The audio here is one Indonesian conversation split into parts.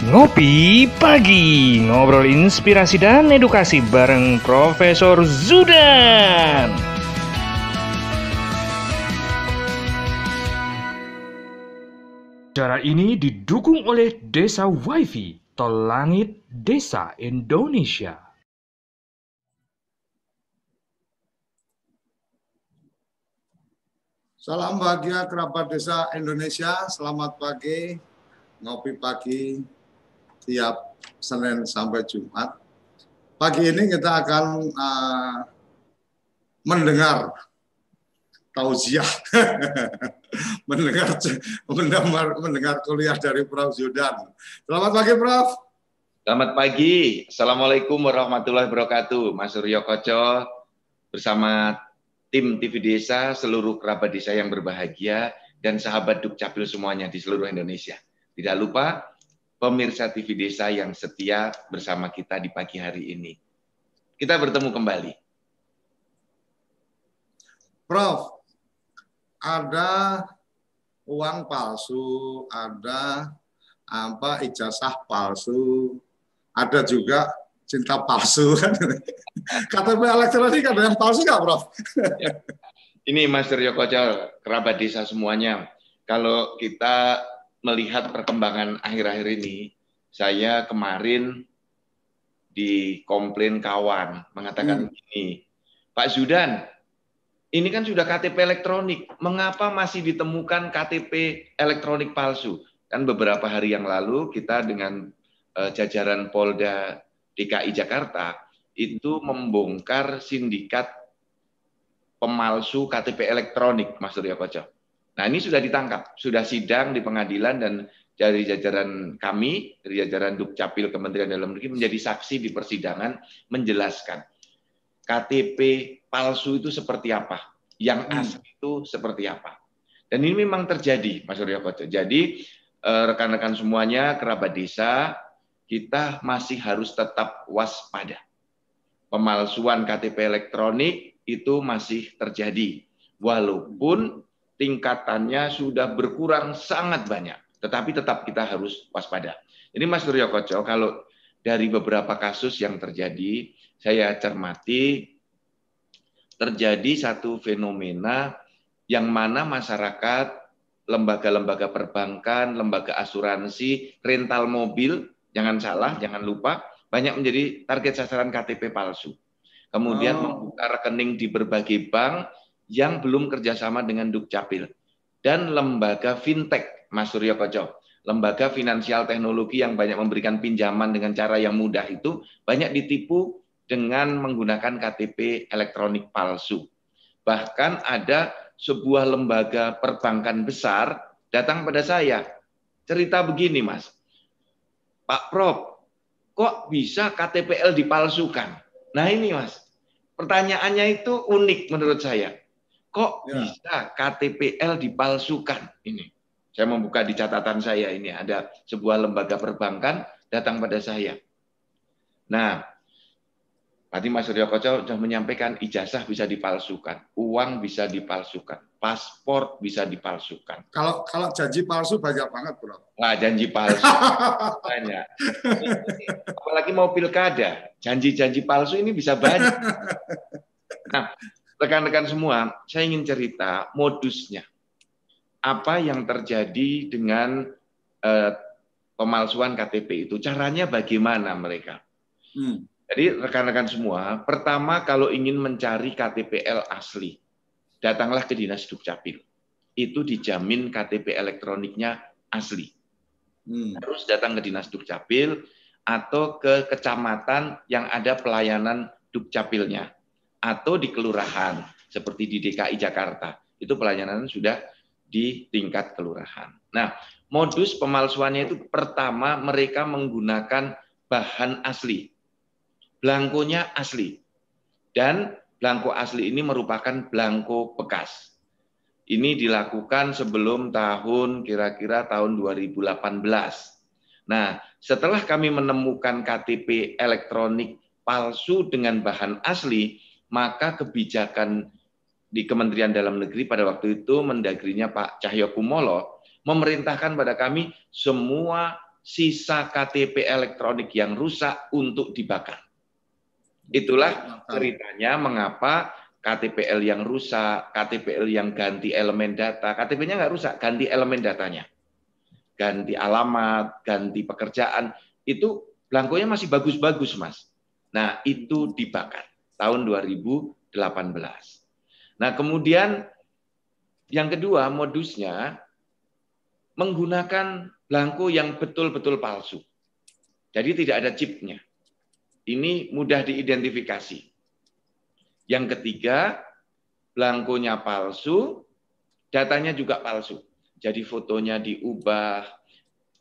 Ngopi Pagi, ngobrol inspirasi dan edukasi bareng Profesor Zudan. Acara ini didukung oleh Desa WiFi, Tol Langit Desa Indonesia. Salam bahagia kerabat desa Indonesia, selamat pagi, ngopi pagi tiap Senin sampai Jumat. Pagi ini kita akan mendengar tausiah, mendengar kuliah dari Prof. Zudan. Selamat pagi, Prof. Selamat pagi, Assalamualaikum warahmatullahi wabarakatuh. Mas Suryo Koco bersama tim TV Desa, seluruh kerabat desa yang berbahagia, dan sahabat Dukcapil semuanya di seluruh Indonesia. Tidak lupa pemirsa TV Desa yang setia bersama kita di pagi hari ini. Kita bertemu kembali. Prof, ada uang palsu, ada ijazah palsu, ada juga cinta palsu. KTP elektronik ada yang palsu nggak, Prof? Ini Mas Suryo Koco, kerabat desa semuanya. Kalau kita melihat perkembangan akhir-akhir ini, saya kemarin dikomplain kawan mengatakan begini, Pak Zudan, ini kan sudah KTP elektronik, mengapa masih ditemukan KTP elektronik palsu? Kan beberapa hari yang lalu kita dengan jajaran Polda DKI Jakarta itu membongkar sindikat pemalsu KTP elektronik, Mas Suryo Koco. Nah, ini sudah ditangkap, sudah sidang di pengadilan, dan dari jajaran kami, dari jajaran Dukcapil Kementerian Dalam Negeri menjadi saksi di persidangan menjelaskan KTP palsu itu seperti apa, yang asli itu seperti apa. Dan ini memang terjadi, Mas Suryo Koco. Jadi rekan-rekan semuanya, kerabat desa, kita masih harus tetap waspada. Pemalsuan KTP elektronik itu masih terjadi, walaupun tingkatannya sudah berkurang sangat banyak, tetapi tetap kita harus waspada. Ini Mas Suryo Koco, kalau dari beberapa kasus yang terjadi, saya cermati terjadi satu fenomena yang mana masyarakat, lembaga-lembaga perbankan, lembaga asuransi, rental mobil, jangan salah, jangan lupa, banyak menjadi target sasaran KTP palsu. Kemudian membuka rekening di berbagai bank yang belum kerjasama dengan Dukcapil. Dan lembaga fintech, Mas Suryo Koco, lembaga finansial teknologi yang banyak memberikan pinjaman dengan cara yang mudah itu, banyak ditipu dengan menggunakan KTP elektronik palsu. Bahkan ada sebuah lembaga perbankan besar datang pada saya, cerita begini, Mas, Pak Prof, kok bisa KTPL dipalsukan? Nah ini, Mas, pertanyaannya itu unik menurut saya. Kok bisa KTPL dipalsukan? Ini, saya membuka di catatan saya, ini ada sebuah lembaga perbankan datang pada saya. Nah, tadi Mas Suryo Koco sudah menyampaikan ijazah bisa dipalsukan, uang bisa dipalsukan, paspor bisa dipalsukan. Kalau janji palsu banyak banget, Bro. Wah, janji palsu banyak. Apalagi mau pilkada, janji-janji palsu ini bisa banyak. Nah, rekan-rekan semua, saya ingin cerita modusnya. Apa yang terjadi dengan pemalsuan KTP itu? Caranya bagaimana mereka? Jadi rekan-rekan semua, pertama kalau ingin mencari KTPL asli, datanglah ke Dinas Dukcapil. Itu dijamin KTP elektroniknya asli. Harus datang ke Dinas Dukcapil atau ke kecamatan yang ada pelayanan Dukcapilnya, atau di kelurahan seperti di DKI Jakarta. Itu pelayanan sudah di tingkat kelurahan. Nah, modus pemalsuannya itu pertama mereka menggunakan bahan asli. Blankonya asli. Dan blanko asli ini merupakan blanko bekas. Ini dilakukan sebelum kira-kira tahun 2018. Nah, setelah kami menemukan KTP elektronik palsu dengan bahan asli, maka kebijakan di Kementerian Dalam Negeri pada waktu itu, Mendagrinya Pak Cahyokumolo, memerintahkan pada kami semua sisa KTP elektronik yang rusak untuk dibakar. Itulah ceritanya mengapa KTPL yang rusak, KTPL yang ganti elemen data, KTP-nya nggak rusak, ganti elemen datanya. Ganti alamat, ganti pekerjaan, itu belangkonya masih bagus-bagus, Mas. Nah, itu dibakar tahun 2018. Nah, kemudian yang kedua modusnya menggunakan belangko yang betul-betul palsu. Jadi tidak ada chipnya. Ini mudah diidentifikasi. Yang ketiga, belangkonya palsu, datanya juga palsu. Jadi fotonya diubah,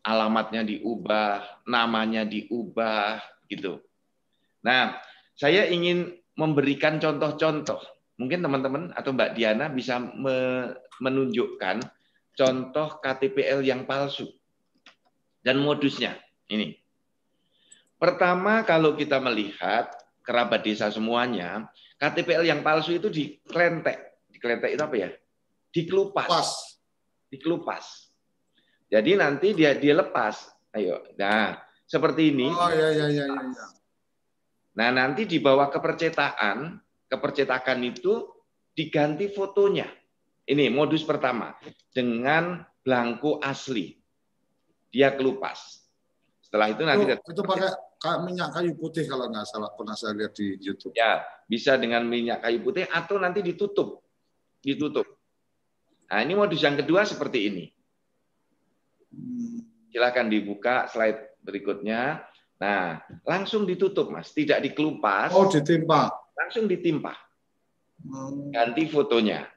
alamatnya diubah, namanya diubah, gitu. Nah, saya ingin memberikan contoh-contoh. Mungkin teman-teman atau Mbak Diana bisa menunjukkan contoh KTPL yang palsu dan modusnya. Ini. Pertama, kalau kita melihat kerabat desa semuanya, KTPL yang palsu itu diklentek. Diklentek itu apa ya? Dikelupas. Dikelupas. Jadi nanti dia lepas. Ayo. Nah, seperti ini. Oh iya. Nah, nanti di bawah kepercetakan itu diganti fotonya. Ini modus pertama. Dengan belangko asli. Dia kelupas. Setelah itu nanti itu pakai minyak kayu putih kalau nggak salah, pernah saya lihat di YouTube. Ya, bisa dengan minyak kayu putih atau nanti ditutup. Ditutup. Nah, ini modus yang kedua seperti ini. Silakan dibuka slide berikutnya. Nah, langsung ditutup, Mas. Tidak dikelupas. Oh, ditimpa. Langsung ditimpa. Ganti fotonya.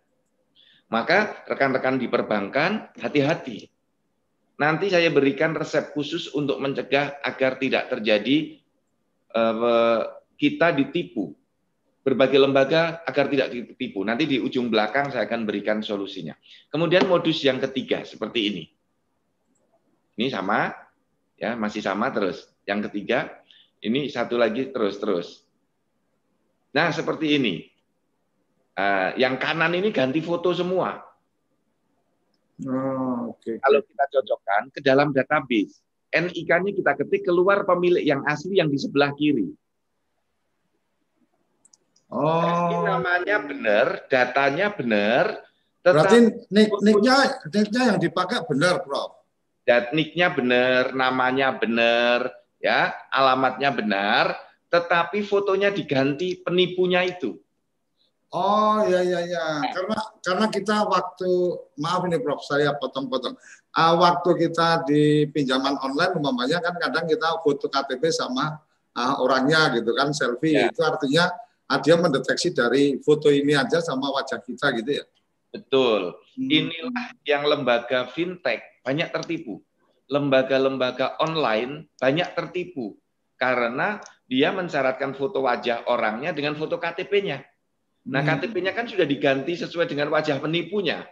Maka rekan-rekan di perbankan, hati-hati. Nanti saya berikan resep khusus untuk mencegah agar tidak terjadi kita ditipu. Berbagai lembaga agar tidak ditipu. Nanti di ujung belakang saya akan berikan solusinya. Kemudian modus yang ketiga seperti ini. Ini sama, ya masih sama terus. Yang ketiga, ini satu lagi terus. Nah seperti ini. Yang kanan ini ganti foto semua. Okay. Kalau kita cocokkan ke dalam database, NIK-nya kita ketik, keluar pemilik yang asli yang di sebelah kiri. Ini namanya benar, datanya benar. Berarti nick-nya yang dipakai benar, Prof. Nick-nya benar, namanya benar, ya, alamatnya benar, tetapi fotonya diganti penipunya itu. Oh iya. Karena kita waktu, maaf ini Prof, saya potong-potong. Waktu kita di pinjaman online, umpamanya kan kadang kita foto KTP sama orangnya gitu kan, selfie. Ya. Itu artinya dia mendeteksi dari foto ini aja sama wajah kita gitu ya. Betul. Inilah yang lembaga fintech banyak tertipu. Lembaga-lembaga online banyak tertipu karena dia mensyaratkan foto wajah orangnya dengan foto KTP-nya. Nah, KTP-nya kan sudah diganti sesuai dengan wajah penipunya.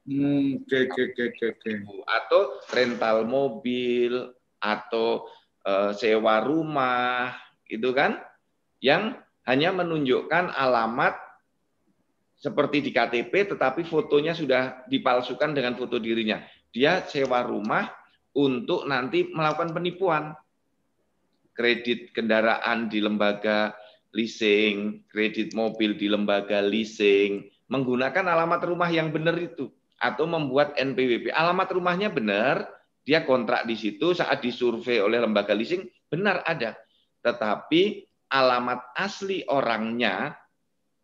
Oke. Atau rental mobil, atau sewa rumah, gitu kan? Yang hanya menunjukkan alamat seperti di KTP, tetapi fotonya sudah dipalsukan dengan foto dirinya. Dia sewa rumah untuk nanti melakukan penipuan. Kredit kendaraan di lembaga leasing, kredit mobil di lembaga leasing, menggunakan alamat rumah yang benar itu, atau membuat NPWP. Alamat rumahnya benar, dia kontrak di situ, saat disurvei oleh lembaga leasing, benar ada. Tetapi alamat asli orangnya,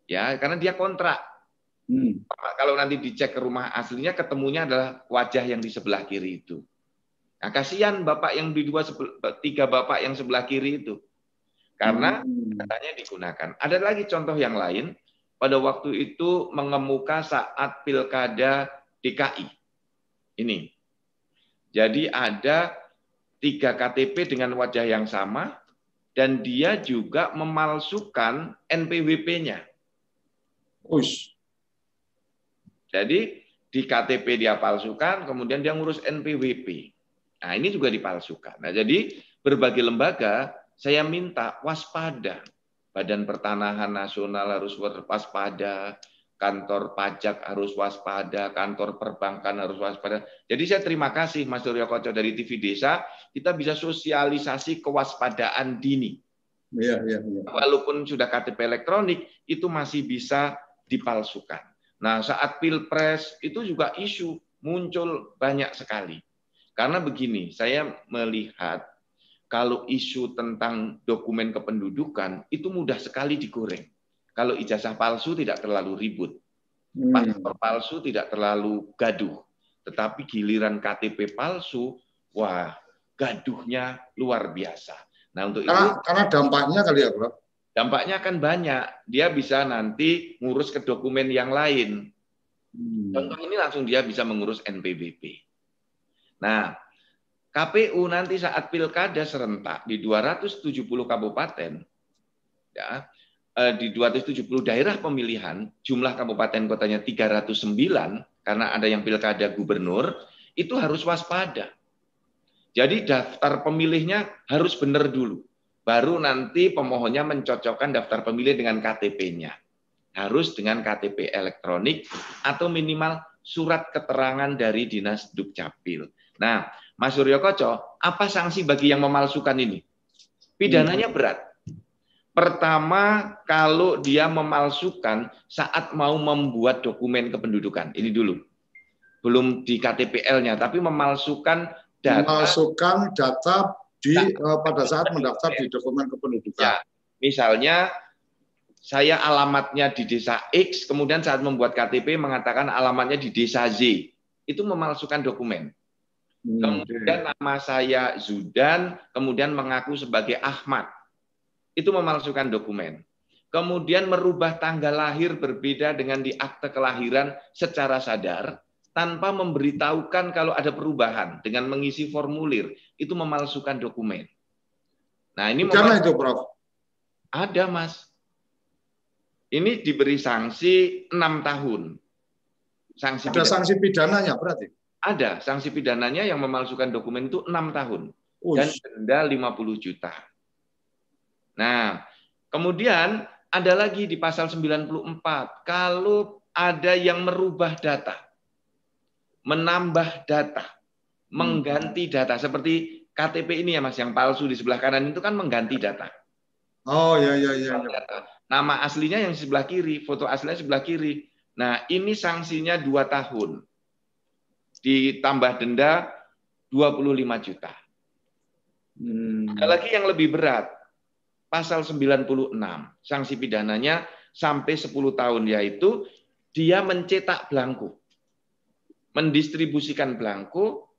ya karena dia kontrak. Kalau nanti dicek ke rumah aslinya, ketemunya adalah wajah yang di sebelah kiri itu. Nah, kasihan bapak yang di tiga bapak yang sebelah kiri itu. Karena datanya digunakan. Ada lagi contoh yang lain, pada waktu itu mengemuka saat pilkada DKI. Ini. Jadi ada 3 KTP dengan wajah yang sama, dan dia juga memalsukan NPWP-nya. Jadi di KTP dia palsukan, kemudian dia ngurus NPWP. Nah ini juga dipalsukan. Nah jadi berbagai lembaga, saya minta waspada. Badan Pertanahan Nasional harus waspada, kantor pajak harus waspada, kantor perbankan harus waspada. Jadi saya terima kasih Mas Suryo Koco dari TV Desa, kita bisa sosialisasi kewaspadaan dini. Iya, iya, iya. Walaupun sudah KTP elektronik, itu masih bisa dipalsukan. Nah, saat Pilpres itu juga isu muncul banyak sekali. Karena begini, saya melihat kalau isu tentang dokumen kependudukan itu mudah sekali digoreng. Kalau ijazah palsu tidak terlalu ribut. Paspor palsu tidak terlalu gaduh. Tetapi giliran KTP palsu, wah, gaduhnya luar biasa. Nah, untuk karena dampaknya kali ya, Bro. Dampaknya akan banyak. Dia bisa nanti ngurus ke dokumen yang lain. Contoh ini langsung dia bisa mengurus NPWP. Nah, KPU nanti saat pilkada serentak di 270 kabupaten, ya, di 270 daerah pemilihan, jumlah kabupaten kotanya 309, karena ada yang pilkada gubernur, itu harus waspada. Jadi daftar pemilihnya harus benar dulu. Baru nanti pemohonnya mencocokkan daftar pemilih dengan KTP-nya. Harus dengan KTP elektronik atau minimal surat keterangan dari Dinas Dukcapil. Nah, Mas Suryo Koco, apa sanksi bagi yang memalsukan ini? Pidananya berat. Pertama, kalau dia memalsukan saat mau membuat dokumen kependudukan. Ini dulu. Belum di KTPL-nya, tapi memalsukan data pada saat mendaftar di dokumen kependudukan. Ya, misalnya saya alamatnya di desa X, kemudian saat membuat KTP mengatakan alamatnya di desa Z. Itu memalsukan dokumen. Kemudian nama saya Zudan, kemudian mengaku sebagai Ahmad. Itu memalsukan dokumen. Kemudian merubah tanggal lahir berbeda dengan di akte kelahiran secara sadar, tanpa memberitahukan kalau ada perubahan dengan mengisi formulir, itu memalsukan dokumen. Nah, ini karena itu, Prof. Ada, Mas. Ini diberi sanksi 6 tahun. Ada sanksi pidananya berarti? Ada sanksi pidananya yang memalsukan dokumen itu 6 tahun dan denda 50 juta. Nah, kemudian ada lagi di pasal 94, kalau ada yang merubah data, menambah data, mengganti data, seperti KTP ini ya Mas, yang palsu di sebelah kanan itu kan mengganti data. Oh ya. Nama aslinya yang sebelah kiri, foto aslinya sebelah kiri. Nah, ini sanksinya 2 tahun. Ditambah denda 25 juta. Ada lagi yang lebih berat. Pasal 96. Sanksi pidananya sampai 10 tahun, yaitu dia mencetak belangko. Mendistribusikan belangko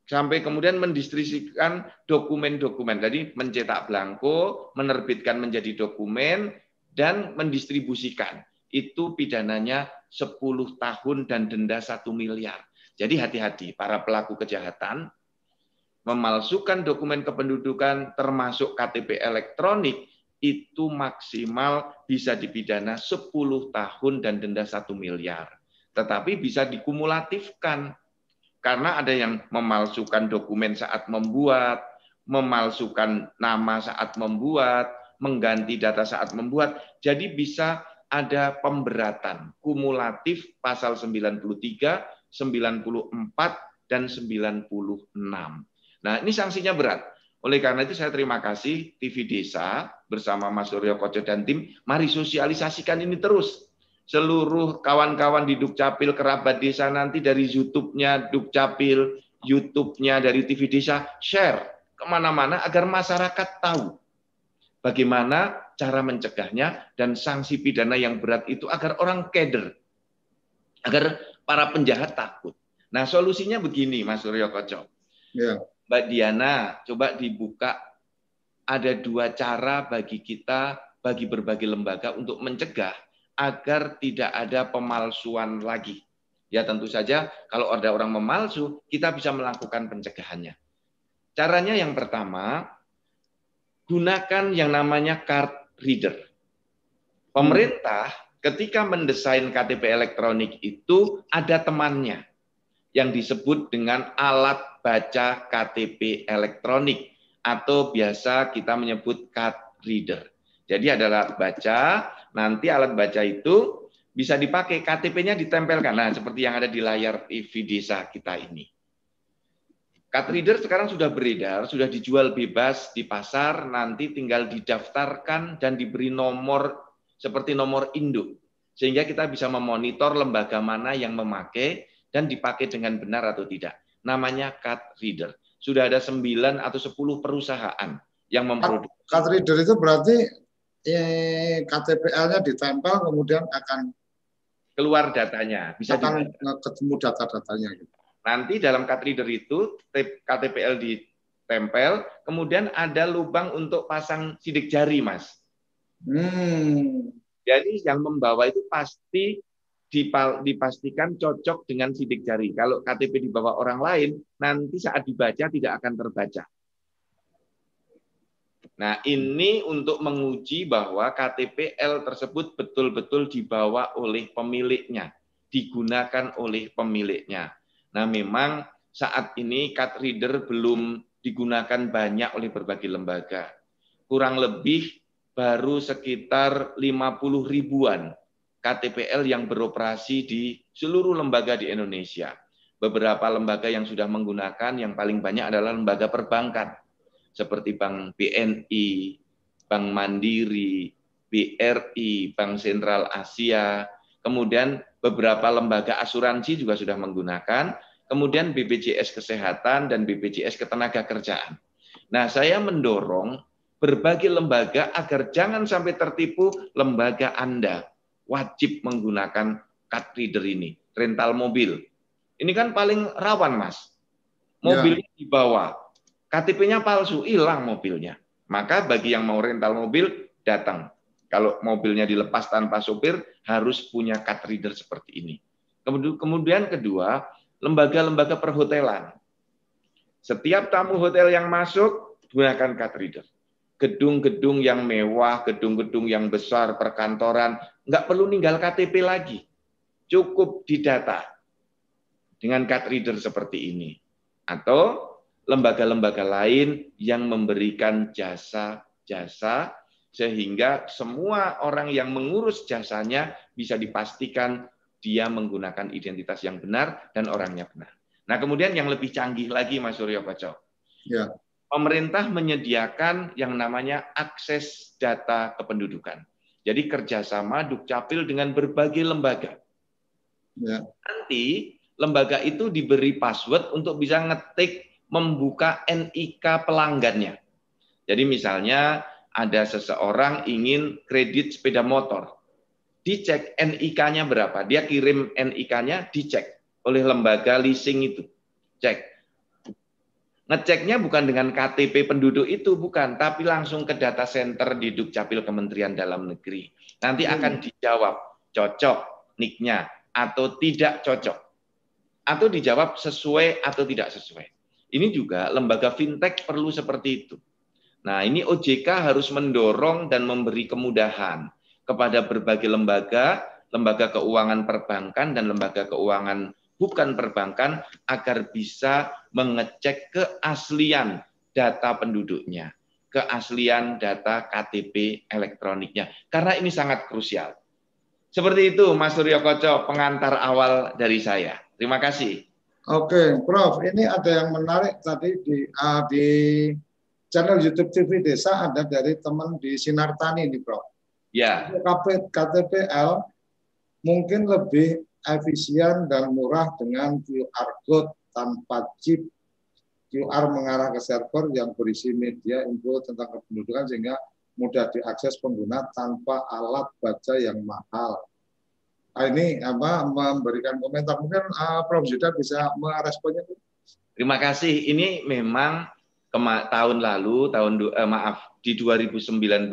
sampai kemudian mendistribusikan dokumen-dokumen. Jadi mencetak belangko, menerbitkan menjadi dokumen, dan mendistribusikan. Itu pidananya 10 tahun dan denda 1 miliar. Jadi hati-hati para pelaku kejahatan, memalsukan dokumen kependudukan termasuk KTP elektronik, itu maksimal bisa dipidana 10 tahun dan denda 1 miliar. Tetapi bisa dikumulatifkan. Karena ada yang memalsukan dokumen saat membuat, memalsukan nama saat membuat, mengganti data saat membuat. Jadi bisa ada pemberatan kumulatif pasal 93, 94, dan 96. Nah, ini sanksinya berat. Oleh karena itu saya terima kasih TV Desa bersama Mas Suryo Koco dan tim. Mari sosialisasikan ini terus. Seluruh kawan-kawan di Dukcapil, kerabat desa nanti dari YouTube-nya Dukcapil, YouTube-nya dari TV Desa, share kemana-mana agar masyarakat tahu bagaimana cara mencegahnya dan sanksi pidana yang berat itu agar orang keder, agar para penjahat takut. Nah, solusinya begini, Mas Suryo Koco. Ya. Mbak Diana, coba dibuka. Ada 2 cara bagi kita, bagi berbagai lembaga untuk mencegah agar tidak ada pemalsuan lagi. Ya tentu saja kalau ada orang memalsu, kita bisa melakukan pencegahannya. Caranya yang pertama, gunakan yang namanya card reader. Pemerintah ketika mendesain KTP elektronik itu ada temannya yang disebut dengan alat baca KTP elektronik atau biasa kita menyebut card reader. Jadi adalah baca, nanti alat baca itu bisa dipakai, KTP-nya ditempelkan. Nah, seperti yang ada di layar TV desa kita ini. Card reader sekarang sudah beredar, sudah dijual bebas di pasar, nanti tinggal didaftarkan dan diberi nomor seperti nomor induk. Sehingga kita bisa memonitor lembaga mana yang memakai dan dipakai dengan benar atau tidak. Namanya card reader. Sudah ada 9 atau 10 perusahaan yang memproduksi. Card reader itu berarti KTPL-nya ditempel, kemudian akan keluar datanya. Bisa ketemu data-datanya. Nanti dalam card reader itu KTPL ditempel, kemudian ada lubang untuk pasang sidik jari, Mas. Jadi yang membawa itu pasti dipastikan cocok dengan sidik jari. Kalau KTP dibawa orang lain, nanti saat dibaca tidak akan terbaca. Nah, ini untuk menguji bahwa KTPL tersebut betul-betul dibawa oleh pemiliknya, digunakan oleh pemiliknya. Nah, memang saat ini card reader belum digunakan banyak oleh berbagai lembaga. Kurang lebih baru sekitar 50 ribuan KTPL yang beroperasi di seluruh lembaga di Indonesia. Beberapa lembaga yang sudah menggunakan, yang paling banyak adalah lembaga perbankan, seperti Bank BNI, Bank Mandiri, BRI, Bank Sentral Asia, kemudian beberapa lembaga asuransi juga sudah menggunakan, kemudian BPJS Kesehatan dan BPJS Ketenagakerjaan. Nah, saya mendorong berbagai lembaga agar jangan sampai tertipu lembaga Anda wajib menggunakan card reader ini. Rental mobil. Ini kan paling rawan, Mas. Mobilnya dibawa, KTP-nya palsu, hilang mobilnya. Maka bagi yang mau rental mobil, datang. Kalau mobilnya dilepas tanpa sopir, harus punya card reader seperti ini. Kemudian kedua, lembaga-lembaga perhotelan. Setiap tamu hotel yang masuk, gunakan card reader. Gedung-gedung yang mewah, gedung-gedung yang besar, perkantoran, nggak perlu ninggal KTP lagi. Cukup didata dengan card reader seperti ini. Atau lembaga-lembaga lain yang memberikan jasa-jasa sehingga semua orang yang mengurus jasanya bisa dipastikan dia menggunakan identitas yang benar dan orangnya benar. Nah, kemudian yang lebih canggih lagi, Mas Suryo Koco. Ya. Pemerintah menyediakan yang namanya akses data kependudukan. Jadi kerjasama Dukcapil dengan berbagai lembaga. Ya. Nanti lembaga itu diberi password untuk bisa ngetik membuka NIK pelanggannya. Jadi misalnya ada seseorang ingin kredit sepeda motor. Dicek NIK-nya berapa. Dia kirim NIK-nya, dicek oleh lembaga leasing itu. Cek. Ngeceknya bukan dengan KTP penduduk itu, bukan. Tapi langsung ke data center di Dukcapil Kementerian Dalam Negeri. Nanti akan dijawab, cocok NIK-nya atau tidak cocok. Atau dijawab sesuai atau tidak sesuai. Ini juga lembaga fintech perlu seperti itu. Nah, ini OJK harus mendorong dan memberi kemudahan kepada berbagai lembaga, lembaga keuangan perbankan dan lembaga keuangan bukan perbankan agar bisa mengecek keaslian data penduduknya, keaslian data KTP elektroniknya. Karena ini sangat krusial. Seperti itu, Mas Suryo Koco, pengantar awal dari saya. Terima kasih. Oke, Prof. Ini ada yang menarik tadi di channel YouTube TV Desa, ada dari teman di Sinar Tani nih, Prof. Ya. KTPL mungkin lebih efisien dan murah dengan QR code tanpa chip. QR mengarah ke server yang berisi media info tentang kependudukan sehingga mudah diakses pengguna tanpa alat baca yang mahal. Ini memberikan komentar. Mungkin Prof. Zudan bisa meresponnya. Terima kasih. Ini memang tahun lalu, di 2019,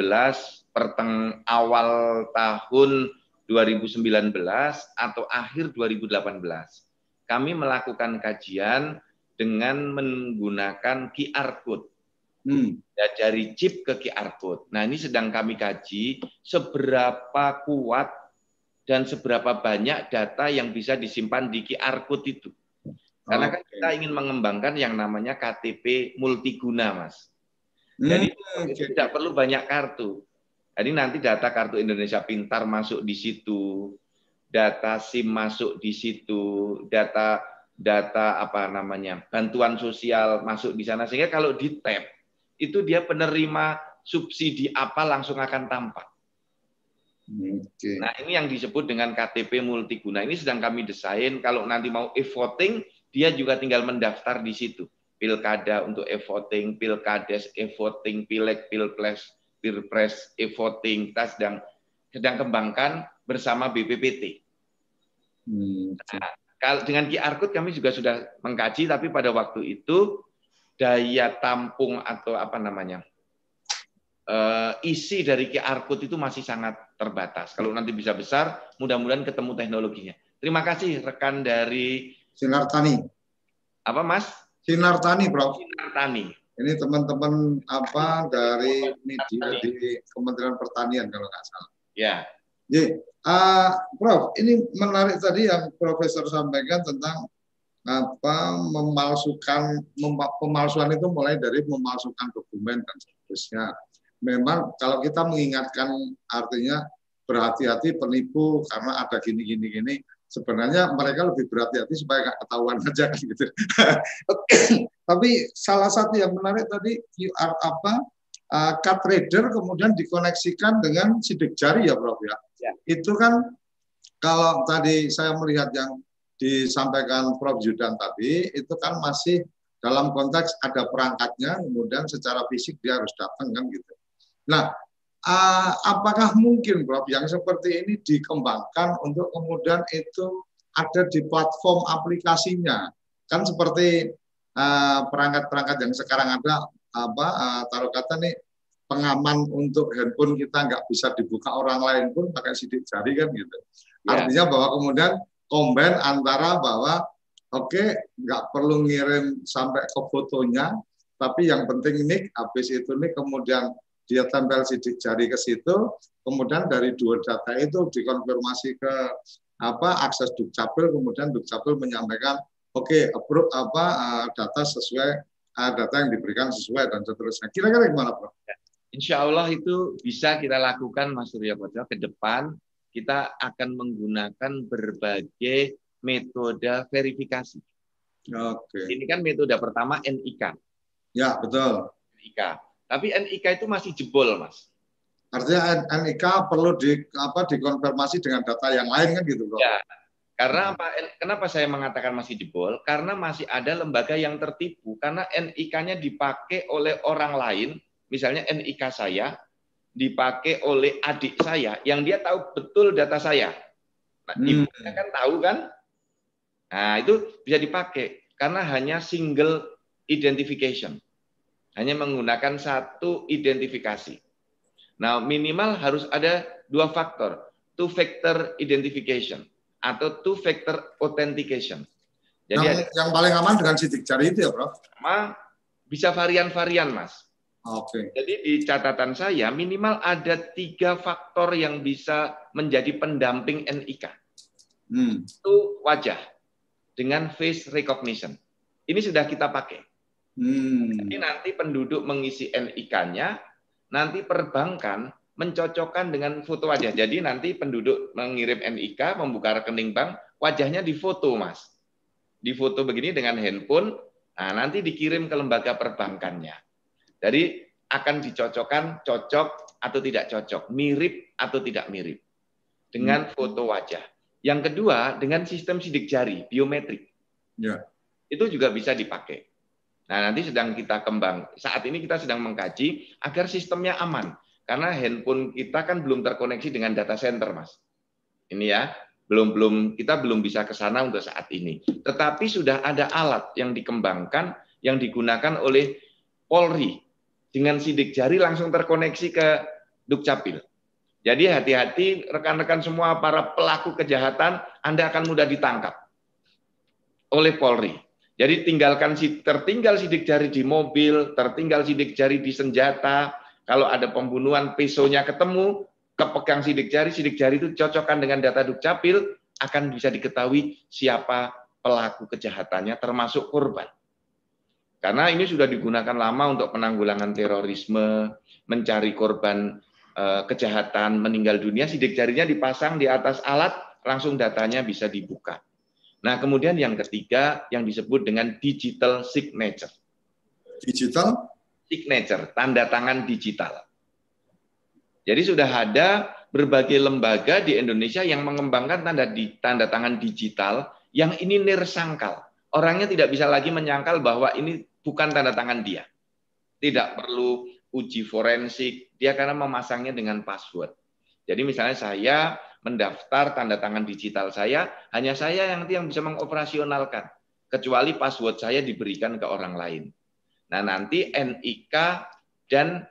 awal tahun 2019 atau akhir 2018, kami melakukan kajian dengan menggunakan QR code. Dari chip ke QR code. Nah, ini sedang kami kaji seberapa kuat dan seberapa banyak data yang bisa disimpan di QR code itu. Karena kan kita ingin mengembangkan yang namanya KTP multiguna, Mas. Jadi tidak perlu banyak kartu. Jadi nanti data kartu Indonesia Pintar masuk di situ. data SIM masuk di situ, data apa namanya, bantuan sosial masuk di sana, sehingga kalau di tap itu dia penerima subsidi apa langsung akan tampak. Nah, ini yang disebut dengan KTP multiguna. Ini sedang kami desain. Kalau nanti mau e-voting, dia juga tinggal mendaftar di situ. Pilkada untuk e-voting, pilkades e-voting, pileg, pilpres, pilpres e-voting. Kita sedang kembangkan bersama BPPT. Nah, kalau dengan QR Code kami juga sudah mengkaji, tapi pada waktu itu daya tampung atau apa namanya, isi dari QR Code itu masih sangat terbatas. Kalau nanti bisa besar, mudah-mudahan ketemu teknologinya. Terima kasih rekan dari Sinartani. Apa Mas? Sinartani, Prof. Sinartani. Ini teman-teman apa dari media di Kementerian Pertanian kalau nggak salah. Ya. Prof, ini menarik tadi yang Profesor sampaikan tentang apa pemalsuan itu mulai dari memalsukan dokumen dan seterusnya. Memang kalau kita mengingatkan artinya berhati-hati penipu karena ada gini. Sebenarnya mereka lebih berhati-hati supaya nggak ketahuan aja kan gitu. Tapi salah satu yang menarik tadi QR card reader kemudian dikoneksikan dengan sidik jari ya Prof ya. Itu kan kalau tadi saya melihat yang disampaikan Prof Zudan tadi itu kan masih dalam konteks ada perangkatnya kemudian secara fisik dia harus datang kan gitu. Nah, apakah mungkin Prof yang seperti ini dikembangkan untuk kemudian itu ada di platform aplikasinya? Kan seperti perangkat-perangkat yang sekarang ada taruh kata nih pengaman untuk handphone kita nggak bisa dibuka orang lain pun pakai sidik jari kan gitu. Artinya bahwa kemudian combine antara bahwa nggak perlu ngirim sampai ke fotonya, tapi yang penting ini habis itu nih kemudian dia tempel sidik jari ke situ, kemudian dari dua data itu dikonfirmasi ke akses Dukcapil, kemudian Dukcapil menyampaikan approve data sesuai data yang diberikan sesuai dan seterusnya. Kira-kira gimana, Prof? Insya Allah itu bisa kita lakukan, Mas Surya Koco. Ke depan kita akan menggunakan berbagai metode verifikasi. Ini kan metode pertama NIK. Ya, betul. NIK. Tapi NIK itu masih jebol, Mas. Artinya NIK perlu dikonfirmasi dengan data yang lain kan gitu, Bro? Ya. Karena apa? Kenapa saya mengatakan masih jebol? Karena masih ada lembaga yang tertipu. Karena NIK-nya dipakai oleh orang lain, misalnya NIK saya dipakai oleh adik saya, yang dia tahu betul data saya. Nah, ibunya kan tahu kan? Nah, itu bisa dipakai karena hanya single identification. Hanya menggunakan satu identifikasi. Nah, minimal harus ada dua faktor, two factor identification atau two factor authentication. Jadi yang paling aman dengan sidik jari itu ya, Prof? Bisa varian-varian, Mas. Jadi di catatan saya minimal ada 3 faktor yang bisa menjadi pendamping NIK. Itu wajah dengan face recognition. Ini sudah kita pakai. Jadi nanti penduduk mengisi NIK-nya, nanti perbankan mencocokkan dengan foto wajah. Jadi nanti penduduk mengirim NIK, membuka rekening bank, wajahnya difoto, Mas. Difoto begini dengan handphone, nah nanti dikirim ke lembaga perbankannya. Jadi akan dicocokkan cocok atau tidak cocok, mirip atau tidak mirip dengan foto wajah. Yang kedua dengan sistem sidik jari, biometrik. Itu juga bisa dipakai. Nah, nanti sedang kita saat ini kita sedang mengkaji agar sistemnya aman. Karena handphone kita kan belum terkoneksi dengan data center, Mas. Ini ya, kita belum bisa ke sana untuk saat ini. Tetapi sudah ada alat yang dikembangkan, yang digunakan oleh Polri. Dengan sidik jari langsung terkoneksi ke Dukcapil. Jadi hati-hati rekan-rekan semua para pelaku kejahatan, Anda akan mudah ditangkap oleh Polri. Jadi tertinggal sidik jari di mobil, tertinggal sidik jari di senjata. Kalau ada pembunuhan, pesonya ketemu, kepegang sidik jari itu cocokkan dengan data Dukcapil, akan bisa diketahui siapa pelaku kejahatannya, termasuk korban. Karena ini sudah digunakan lama untuk penanggulangan terorisme, mencari korban kejahatan, meninggal dunia, sidik jarinya dipasang di atas alat, langsung datanya bisa dibuka. Nah, kemudian yang ketiga yang disebut dengan digital signature. Digital Signature, tanda tangan digital. Jadi sudah ada berbagai lembaga di Indonesia yang mengembangkan tanda tangan digital yang ini nirsangkal. Orangnya tidak bisa lagi menyangkal bahwa ini bukan tanda tangan dia. Tidak perlu uji forensik, dia karena memasangnya dengan password. Jadi misalnya saya mendaftar tanda tangan digital saya, hanya saya yang bisa mengoperasionalkan, kecuali password saya diberikan ke orang lain. Nah, nanti NIK dan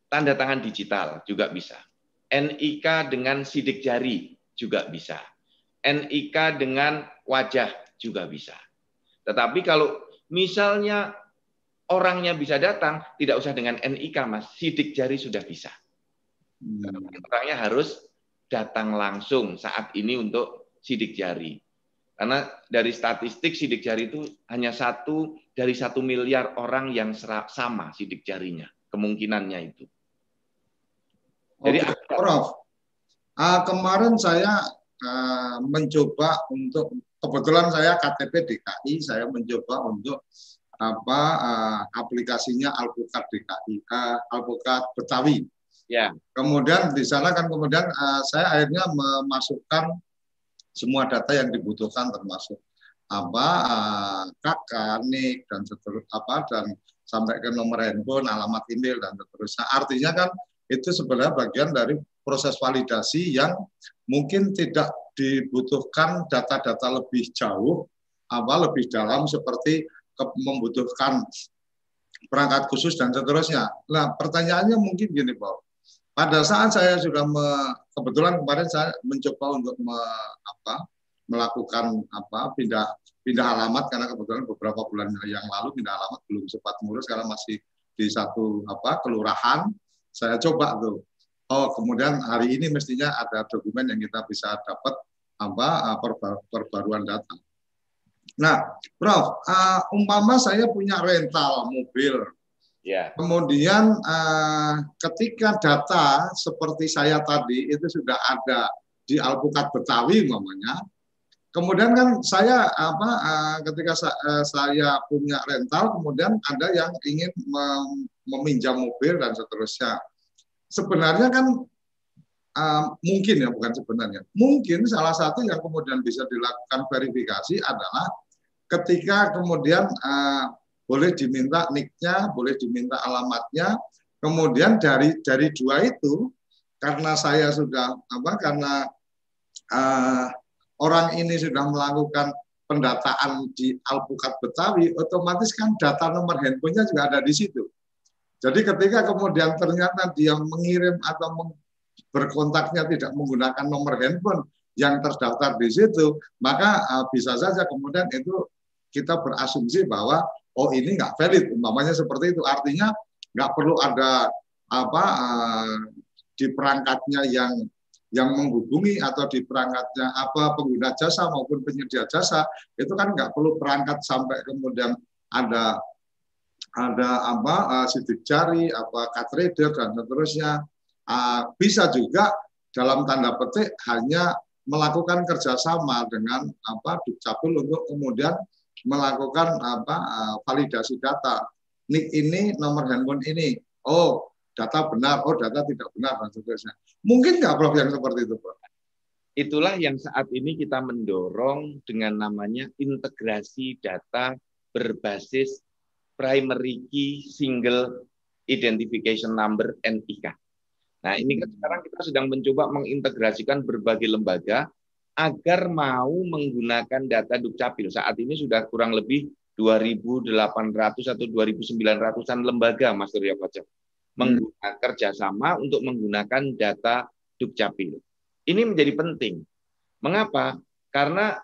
tanda tangan digital juga bisa. NIK dengan sidik jari juga bisa. NIK dengan wajah juga bisa. Tetapi kalau misalnya orangnya bisa datang, tidak usah dengan NIK, Mas. Sidik jari sudah bisa. Orangnya harus datang langsung saat ini untuk sidik jari. Karena dari statistik sidik jari itu hanya 1 dari 1 miliar orang yang sama sidik jarinya. Kemungkinannya itu. Jadi, Prof, kemarin saya mencoba untuk, kebetulan saya KTP DKI, saya mencoba untuk aplikasinya Alpukat DKI, Alpukat Betawi. ya. Kemudian di sana kan kemudian saya akhirnya memasukkan semua data yang dibutuhkan, termasuk KK, NIK dan seterusnya, dan sampai ke nomor handphone, alamat email dan seterusnya. Artinya kan itu sebenarnya bagian dari proses validasi yang mungkin tidak dibutuhkan data-data lebih jauh, lebih dalam seperti membutuhkan perangkat khusus dan seterusnya. Nah, pertanyaannya mungkin gini, Pak. Pada saat saya sudah kebetulan kemarin saya mencoba untuk melakukan pindah alamat, karena kebetulan beberapa bulan yang lalu pindah alamat belum sempat ngurus karena masih di satu kelurahan. Saya coba tuh. Oh, kemudian hari ini mestinya ada dokumen yang kita bisa dapat perbaruan data. Nah, Prof, umpama saya punya rental mobil. Ya. Kemudian ketika data seperti saya tadi itu sudah ada di Alpukat Betawi umpamanya, kemudian kan saya ketika saya punya rental, kemudian ada yang ingin meminjam mobil dan seterusnya. Sebenarnya kan mungkin ya, bukan sebenarnya, mungkin salah satu yang kemudian bisa dilakukan verifikasi adalah ketika kemudian boleh diminta NIK-nya, boleh diminta alamatnya. Kemudian dari dua itu, karena saya sudah karena orang ini sudah melakukan pendataan di Alpukat Betawi, otomatis kan data nomor handphonenya juga ada di situ. Jadi ketika kemudian ternyata dia mengirim atau berkontaknya tidak menggunakan nomor handphone yang terdaftar di situ, maka bisa saja kemudian itu kita berasumsi bahwa oh ini nggak valid, umpamanya seperti itu. Artinya nggak perlu ada di perangkatnya yang menghubungi atau di perangkatnya pengguna jasa maupun penyedia jasa, itu kan nggak perlu perangkat sampai kemudian ada sidik jari, card reader dan seterusnya. Bisa juga dalam tanda petik hanya melakukan kerjasama dengan Dukcapil untuk kemudian melakukan validasi data. NIK ini, nomor handphone ini, oh data benar, oh data tidak benar dan seterusnya. Mungkin nggak, Prof, yang seperti itu, Prof? Itulah yang saat ini kita mendorong dengan namanya integrasi data berbasis primary key single identification number NIK. Nah, ini kan sekarang kita sedang mencoba mengintegrasikan berbagai lembaga agar mau menggunakan data Dukcapil. Saat ini sudah kurang lebih 2.800 atau 2.900-an lembaga, Mas Surya Pacem, menggunakan kerjasama untuk menggunakan data Dukcapil. Ini menjadi penting. Mengapa? Karena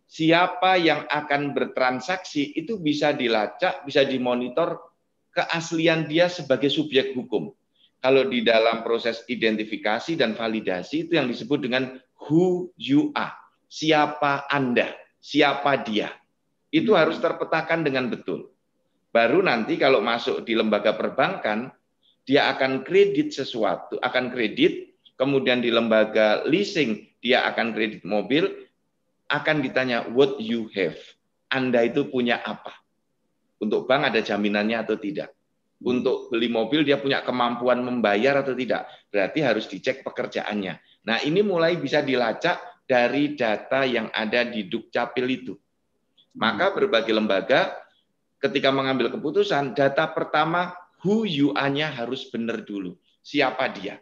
siapa yang akan bertransaksi itu bisa dilacak, bisa dimonitor keaslian dia sebagai subjek hukum. Kalau di dalam proses identifikasi dan validasi itu yang disebut dengan who you are, siapa Anda, siapa dia. Itu harus terpetakan dengan betul. Baru nanti kalau masuk di lembaga perbankan, dia akan kredit sesuatu, akan kredit, kemudian di lembaga leasing dia akan kredit mobil, akan ditanya what you have. Anda itu punya apa? Untuk bank ada jaminannya atau tidak? Untuk beli mobil dia punya kemampuan membayar atau tidak? Berarti harus dicek pekerjaannya. Nah, ini mulai bisa dilacak dari data yang ada di Dukcapil itu. Maka berbagai lembaga ketika mengambil keputusan, data pertama who you are-nya harus benar dulu. Siapa dia?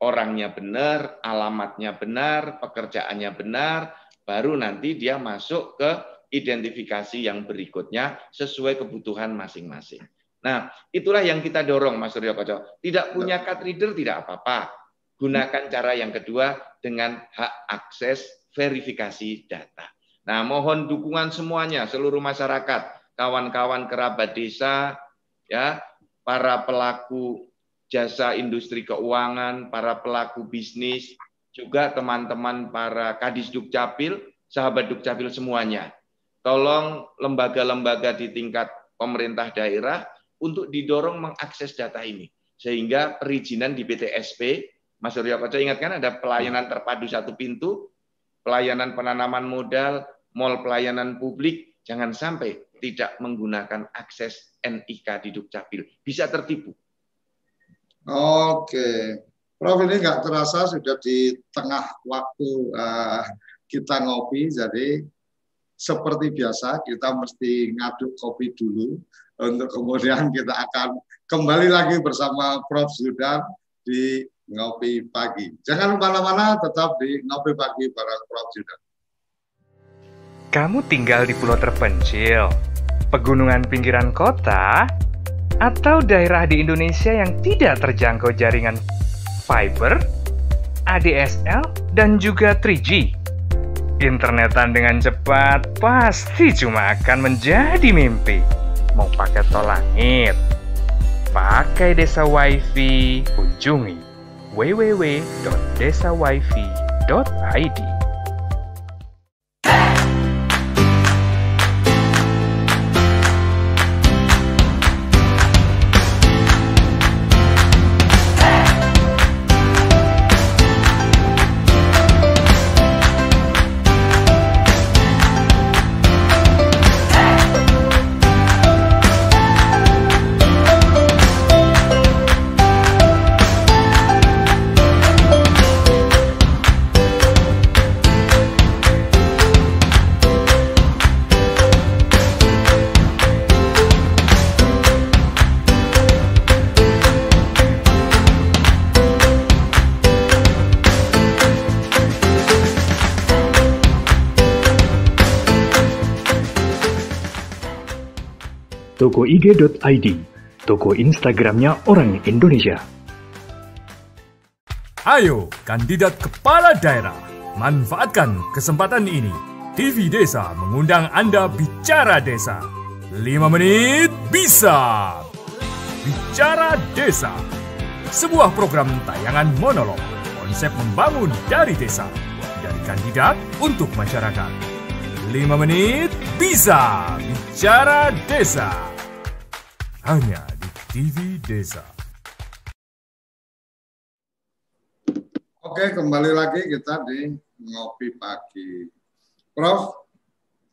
Orangnya benar, alamatnya benar, pekerjaannya benar, baru nanti dia masuk ke identifikasi yang berikutnya sesuai kebutuhan masing-masing. Nah, itulah yang kita dorong, Mas Suryo Koco. Tidak punya card reader tidak apa-apa. Gunakan cara yang kedua dengan hak akses verifikasi data. Nah, mohon dukungan semuanya, seluruh masyarakat, kawan-kawan kerabat desa, ya, para pelaku jasa industri keuangan, para pelaku bisnis, juga teman-teman para Kadis Dukcapil, sahabat Dukcapil semuanya. Tolong lembaga-lembaga di tingkat pemerintah daerah untuk didorong mengakses data ini. Sehingga perizinan di PTSP, Mas Suryo Koco ingatkan ada pelayanan terpadu satu pintu, pelayanan penanaman modal, mall pelayanan publik, jangan sampai tidak menggunakan akses NIK di Dukcapil. Bisa tertipu. Oke, Prof, ini nggak terasa sudah di tengah waktu kita ngopi, jadi seperti biasa kita mesti ngaduk kopi dulu untuk kemudian kita akan kembali lagi bersama Prof Zudan di Ngopi Pagi. Jangan kemana-mana, tetap di Ngopi Pagi bareng Prof Zudan. Kamu tinggal di pulau terpencil, pegunungan pinggiran kota, atau daerah di Indonesia yang tidak terjangkau jaringan fiber, ADSL, dan juga 3G. Internetan dengan cepat pasti cuma akan menjadi mimpi. Mau pakai tol langit, pakai Desa Wifi, kunjungi www.desawifi.id. Toko IG.id, toko Instagramnya orang Indonesia. Ayo, kandidat kepala daerah, manfaatkan kesempatan ini. TV Desa mengundang Anda bicara desa. 5 menit bisa. Bicara Desa, sebuah program tayangan monolog, konsep membangun dari desa, dari kandidat untuk masyarakat. 5 menit bisa. Bicara Desa. Hanya di TV Desa. Oke, kembali lagi kita di Ngopi Pagi. Prof,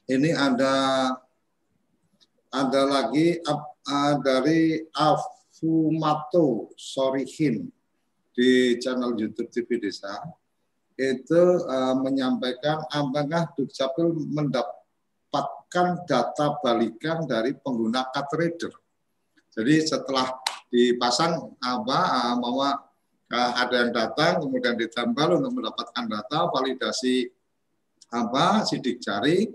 ini ada lagi dari Afumato Sorihin di channel YouTube TV Desa. Itu menyampaikan apakah Dukcapil mendapatkan data balikan dari pengguna card reader. Jadi setelah dipasang bahwa ada yang datang kemudian ditambal untuk mendapatkan data validasi sidik jari.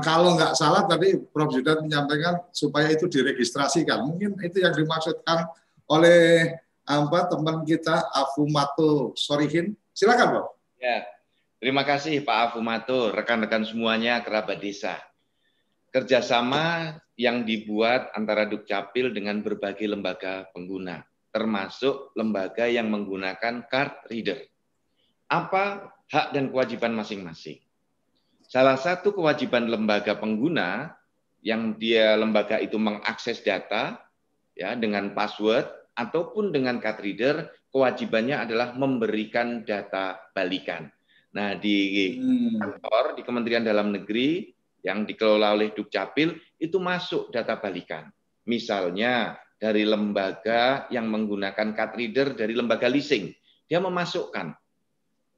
Kalau nggak salah tadi Prof Zudan menyampaikan supaya itu diregistrasikan. Mungkin itu yang dimaksudkan oleh teman kita Afumato Sorihin. Silakan, Prof. Ya, terima kasih Pak Afumato, rekan-rekan semuanya kerabat desa. Kerjasama yang dibuat antara Dukcapil dengan berbagai lembaga pengguna, termasuk lembaga yang menggunakan card reader. Apa hak dan kewajiban masing-masing? Salah satu kewajiban lembaga pengguna yang lembaga itu mengakses data ya dengan password ataupun dengan card reader kewajibannya adalah memberikan data balikan. Nah, di kantor, di Kementerian Dalam Negeri yang dikelola oleh Dukcapil, itu masuk data balikan. Misalnya, dari lembaga yang menggunakan card reader dari lembaga leasing, dia memasukkan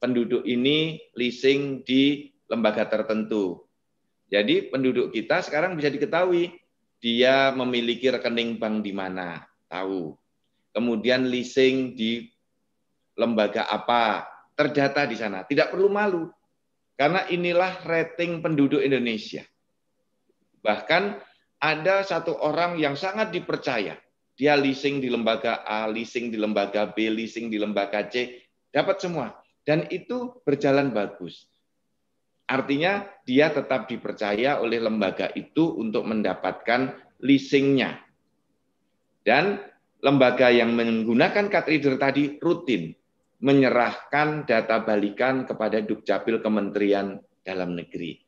penduduk ini leasing di lembaga tertentu. Jadi penduduk kita sekarang bisa diketahui dia memiliki rekening bank di mana, tahu. Kemudian leasing di lembaga apa, terdata di sana. Tidak perlu malu, karena inilah rating penduduk Indonesia. Bahkan ada satu orang yang sangat dipercaya. Dia leasing di lembaga A, leasing di lembaga B, leasing di lembaga C, dapat semua. Dan itu berjalan bagus. Artinya dia tetap dipercaya oleh lembaga itu untuk mendapatkan leasingnya. Dan lembaga yang menggunakan card reader tadi rutin menyerahkan data balikan kepada Dukcapil Kementerian Dalam Negeri.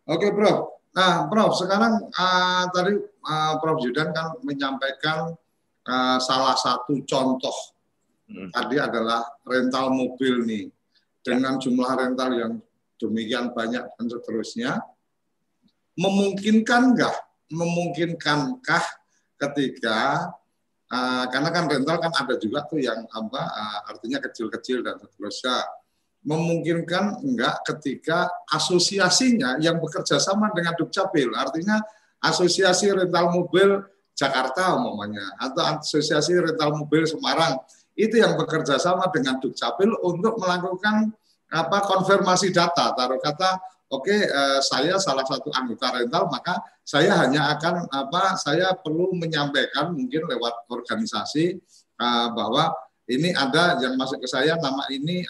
Oke, Prof. Nah, Prof, sekarang tadi Prof Zudan kan menyampaikan salah satu contoh tadi adalah rental mobil nih, dengan jumlah rental yang demikian banyak dan seterusnya. Memungkinkankah ketika karena kan rental kan ada juga tuh yang artinya kecil-kecil dan seterusnya. Memungkinkan enggak ketika asosiasinya yang bekerja sama dengan Dukcapil, artinya asosiasi rental mobil Jakarta umpamanya atau asosiasi rental mobil Semarang itu yang bekerja sama dengan Dukcapil untuk melakukan konfirmasi data, taruh kata saya salah satu anggota rental, maka saya hanya akan saya perlu menyampaikan mungkin lewat organisasi bahwa ini ada yang masuk ke saya, nama ini,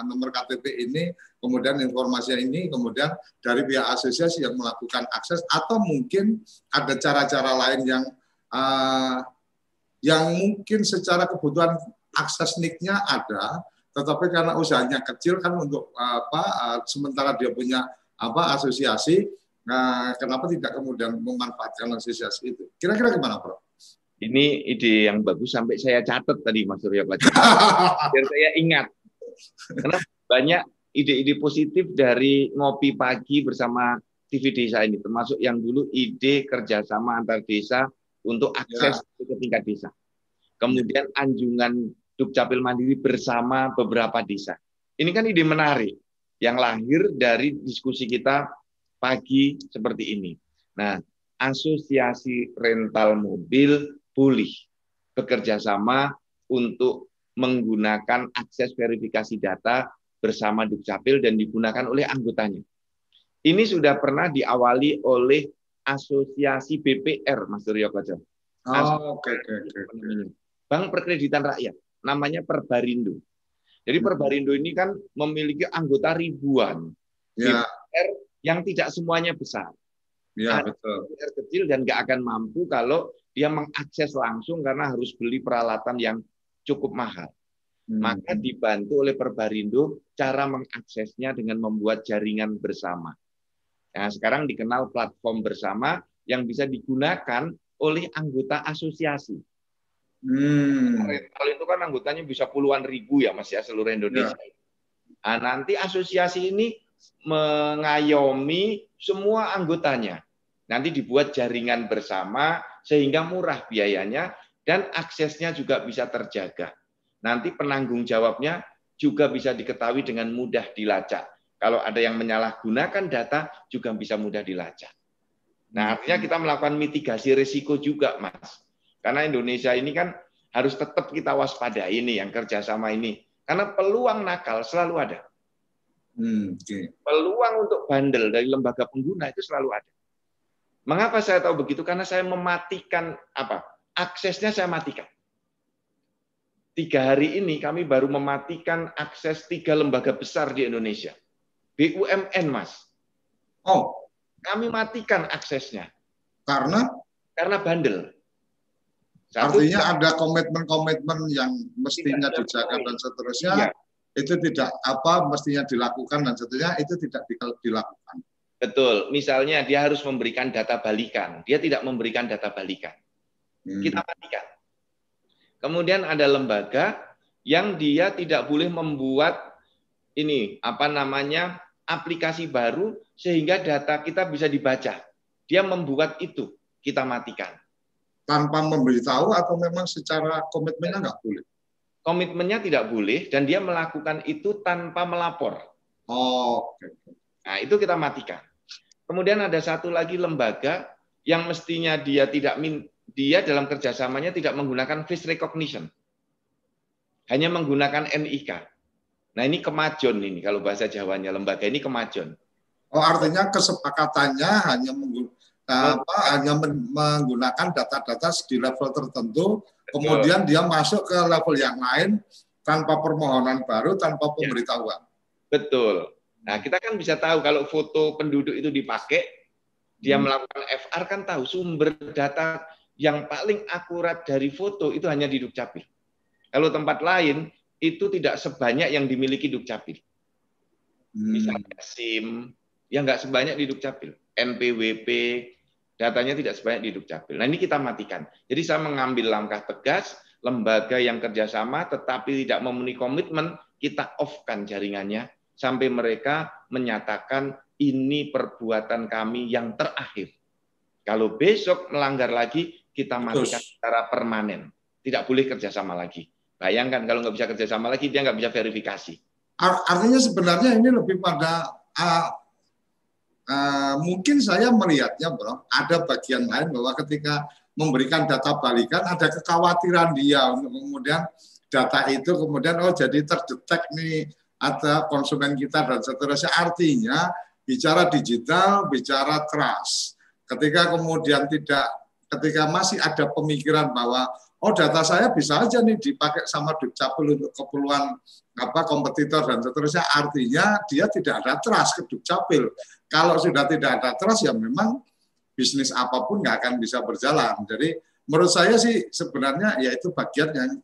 nomor KTP ini, kemudian informasi ini, kemudian dari pihak asosiasi yang melakukan akses, atau mungkin ada cara-cara lain yang mungkin secara kebutuhan akses NIK-nya ada, tetapi karena usahanya kecil kan untuk sementara dia punya asosiasi, kenapa tidak kemudian memanfaatkan asosiasi itu? Kira-kira gimana, Prof? Ini ide yang bagus sampai saya catat tadi, Mas Surya Pelajar. Biar saya ingat. Karena banyak ide-ide positif dari ngopi pagi bersama TV Desa ini, termasuk yang dulu ide kerjasama antar desa untuk akses ke tingkat desa. Kemudian anjungan Dukcapil Mandiri bersama beberapa desa. Ini kan ide menarik yang lahir dari diskusi kita pagi seperti ini. Nah, asosiasi rental mobil boleh bekerja sama untuk menggunakan akses verifikasi data bersama Dukcapil dan digunakan oleh anggotanya. Ini sudah pernah diawali oleh asosiasi BPR, Mas Suryo Koco. Bank Perkreditan Rakyat, namanya Perbarindo. Jadi Perbarindo ini kan memiliki anggota ribuan. BPR yang tidak semuanya besar. Ya, betul. BPR kecil dan nggak akan mampu kalau dia mengakses langsung karena harus beli peralatan yang cukup mahal. Maka dibantu oleh Perbarindo cara mengaksesnya dengan membuat jaringan bersama. Nah, sekarang dikenal platform bersama yang bisa digunakan oleh anggota asosiasi. Rental itu kan anggotanya bisa puluhan ribu ya, Mas, ya, seluruh Indonesia. Nah, nanti asosiasi ini mengayomi semua anggotanya. Nanti dibuat jaringan bersama sehingga murah biayanya dan aksesnya juga bisa terjaga. Nanti penanggung jawabnya juga bisa diketahui dengan mudah dilacak. Kalau ada yang menyalahgunakan data juga bisa mudah dilacak. Nah, artinya kita melakukan mitigasi risiko juga, Mas. Karena Indonesia ini kan harus tetap kita waspadai ini yang kerjasama ini. Karena peluang nakal selalu ada. Peluang untuk bandel dari lembaga pengguna itu selalu ada. Mengapa saya tahu begitu? Karena saya mematikan aksesnya saya matikan. 3 hari ini kami baru mematikan akses 3 lembaga besar di Indonesia. BUMN, Mas. Kami matikan aksesnya. Karena bandel. Artinya ada komitmen-komitmen yang mestinya dijaga dan seterusnya. Iya. Itu tidak mestinya dilakukan dan seterusnya itu tidak dilakukan. Betul. Misalnya dia harus memberikan data balikan, dia tidak memberikan data balikan. Kita matikan. Kemudian ada lembaga yang dia tidak boleh membuat ini aplikasi baru sehingga data kita bisa dibaca. Dia membuat itu, kita matikan. Tanpa memberitahu atau memang secara komitmennya nggak boleh? Komitmennya tidak boleh dan dia melakukan itu tanpa melapor. Oke. Nah, itu kita matikan. Kemudian ada satu lagi lembaga yang mestinya dia dalam kerjasamanya tidak menggunakan face recognition. Hanya menggunakan NIK. Nah, ini kemajon ini kalau bahasa Jawanya, lembaga ini kemajon. Oh, artinya kesepakatannya hanya menggunakan data-data di level tertentu, kemudian dia masuk ke level yang lain tanpa permohonan baru, tanpa pemberitahuan. Betul. Nah, kita kan bisa tahu kalau foto penduduk itu dipakai, dia melakukan FR kan tahu sumber data yang paling akurat dari foto itu hanya di Dukcapil. Kalau tempat lain itu tidak sebanyak yang dimiliki Dukcapil. Misalnya SIM, ya nggak sebanyak di Dukcapil. NPWP, datanya tidak sebanyak di Dukcapil. Nah, ini kita matikan. Jadi saya mengambil langkah tegas, lembaga yang kerjasama tetapi tidak memenuhi komitmen, kita off-kan jaringannya sampai mereka menyatakan ini perbuatan kami yang terakhir. Kalau besok melanggar lagi, kita matikan secara permanen. Tidak boleh kerjasama lagi. Bayangkan kalau nggak bisa kerjasama lagi, dia nggak bisa verifikasi. Artinya sebenarnya ini lebih pada mungkin saya melihatnya, Bro, ada bagian lain bahwa ketika memberikan data balikan ada kekhawatiran dia untuk kemudian data itu kemudian jadi terdetek nih ada konsumen kita dan seterusnya. Artinya bicara digital, bicara trust. Ketika kemudian ketika masih ada pemikiran bahwa data saya bisa aja nih dipakai sama Dukcapil untuk keperluan kompetitor dan seterusnya, artinya dia tidak ada trust ke Dukcapil. Kalau sudah tidak ada trust, ya memang bisnis apapun nggak akan bisa berjalan. Jadi menurut saya sih sebenarnya yaitu bagian yang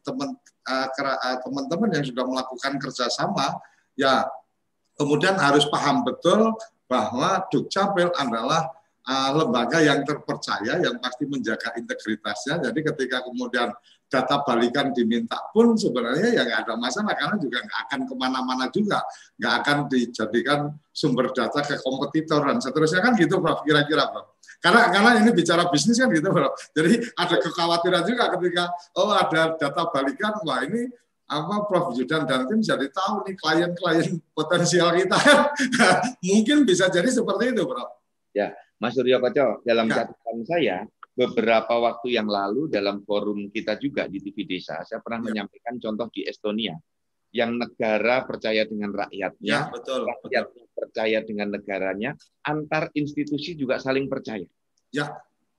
teman-teman yang sudah melakukan kerjasama, ya kemudian harus paham betul bahwa Dukcapil adalah lembaga yang terpercaya, yang pasti menjaga integritasnya. Jadi ketika kemudian data balikan diminta pun sebenarnya ya nggak ada masalah, karena juga nggak akan kemana-mana juga, nggak akan dijadikan sumber data ke kompetitor dan seterusnya kan gitu, Prof. Kira-kira, Prof. Karena ini bicara bisnis kan gitu, Prof. Jadi ada kekhawatiran juga ketika ada data balikan, wah ini Prof. Zudan dan tim jadi tahu nih klien-klien potensial kita mungkin bisa jadi seperti itu, Prof. Ya, Mas Suryo Koco, dalam catatan saya, beberapa waktu yang lalu dalam forum kita juga di TV Desa, saya pernah menyampaikan contoh di Estonia, yang negara percaya dengan rakyatnya, rakyat percaya dengan negaranya, antar institusi juga saling percaya. Ya.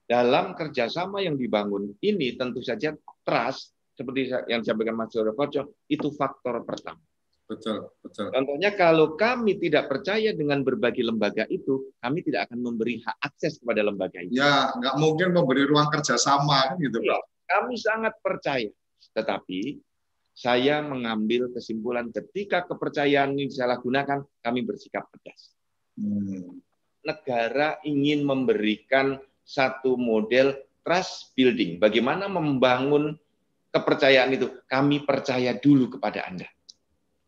Dalam kerjasama yang dibangun ini tentu saja trust, seperti yang disampaikan Mas Suryo Koco, itu faktor pertama. Betul. Contohnya kalau kami tidak percaya dengan berbagai lembaga itu, kami tidak akan memberi hak akses kepada lembaga itu. Ya, nggak mungkin memberi ruang kerjasama, kan gitu, Bro. Kami sangat percaya, tetapi saya mengambil kesimpulan ketika kepercayaan ini disalahgunakan, kami bersikap tegas. Negara ingin memberikan satu model trust building. Bagaimana membangun kepercayaan itu? Kami percaya dulu kepada Anda.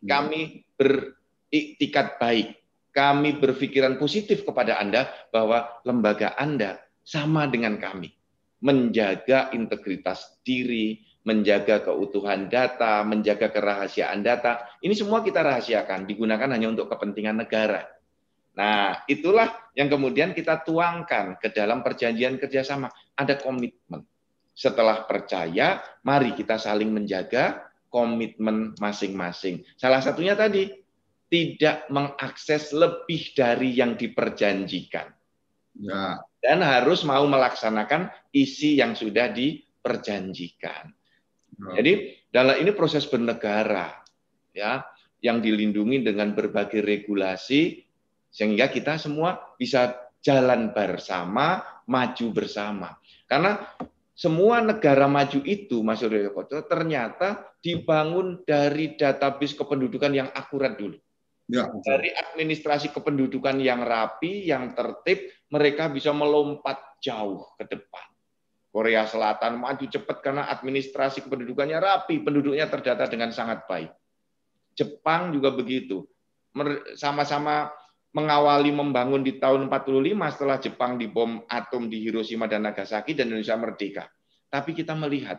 Kami beriktikat baik, kami berpikiran positif kepada Anda bahwa lembaga Anda sama dengan kami, menjaga integritas diri, menjaga keutuhan data, menjaga kerahasiaan data. Ini semua kita rahasiakan, digunakan hanya untuk kepentingan negara. Nah, itulah yang kemudian kita tuangkan ke dalam perjanjian kerjasama. Ada komitmen. Setelah percaya, mari kita saling menjaga komitmen masing-masing. Salah satunya tadi, tidak mengakses lebih dari yang diperjanjikan. Ya. Dan harus mau melaksanakan isi yang sudah diperjanjikan. Jadi, dalam ini proses bernegara, ya, yang dilindungi dengan berbagai regulasi, sehingga kita semua bisa jalan bersama, maju bersama. Karena semua negara maju itu, Mas Suryo Koco, ternyata dibangun dari database kependudukan yang akurat dulu. Ya, dari administrasi kependudukan yang rapi, yang tertib, mereka bisa melompat jauh ke depan. Korea Selatan maju cepat karena administrasi kependudukannya rapi, penduduknya terdata dengan sangat baik. Jepang juga begitu. Sama-sama mengawali membangun di tahun 45 setelah Jepang dibom atom di Hiroshima dan Nagasaki dan Indonesia merdeka. Tapi kita melihat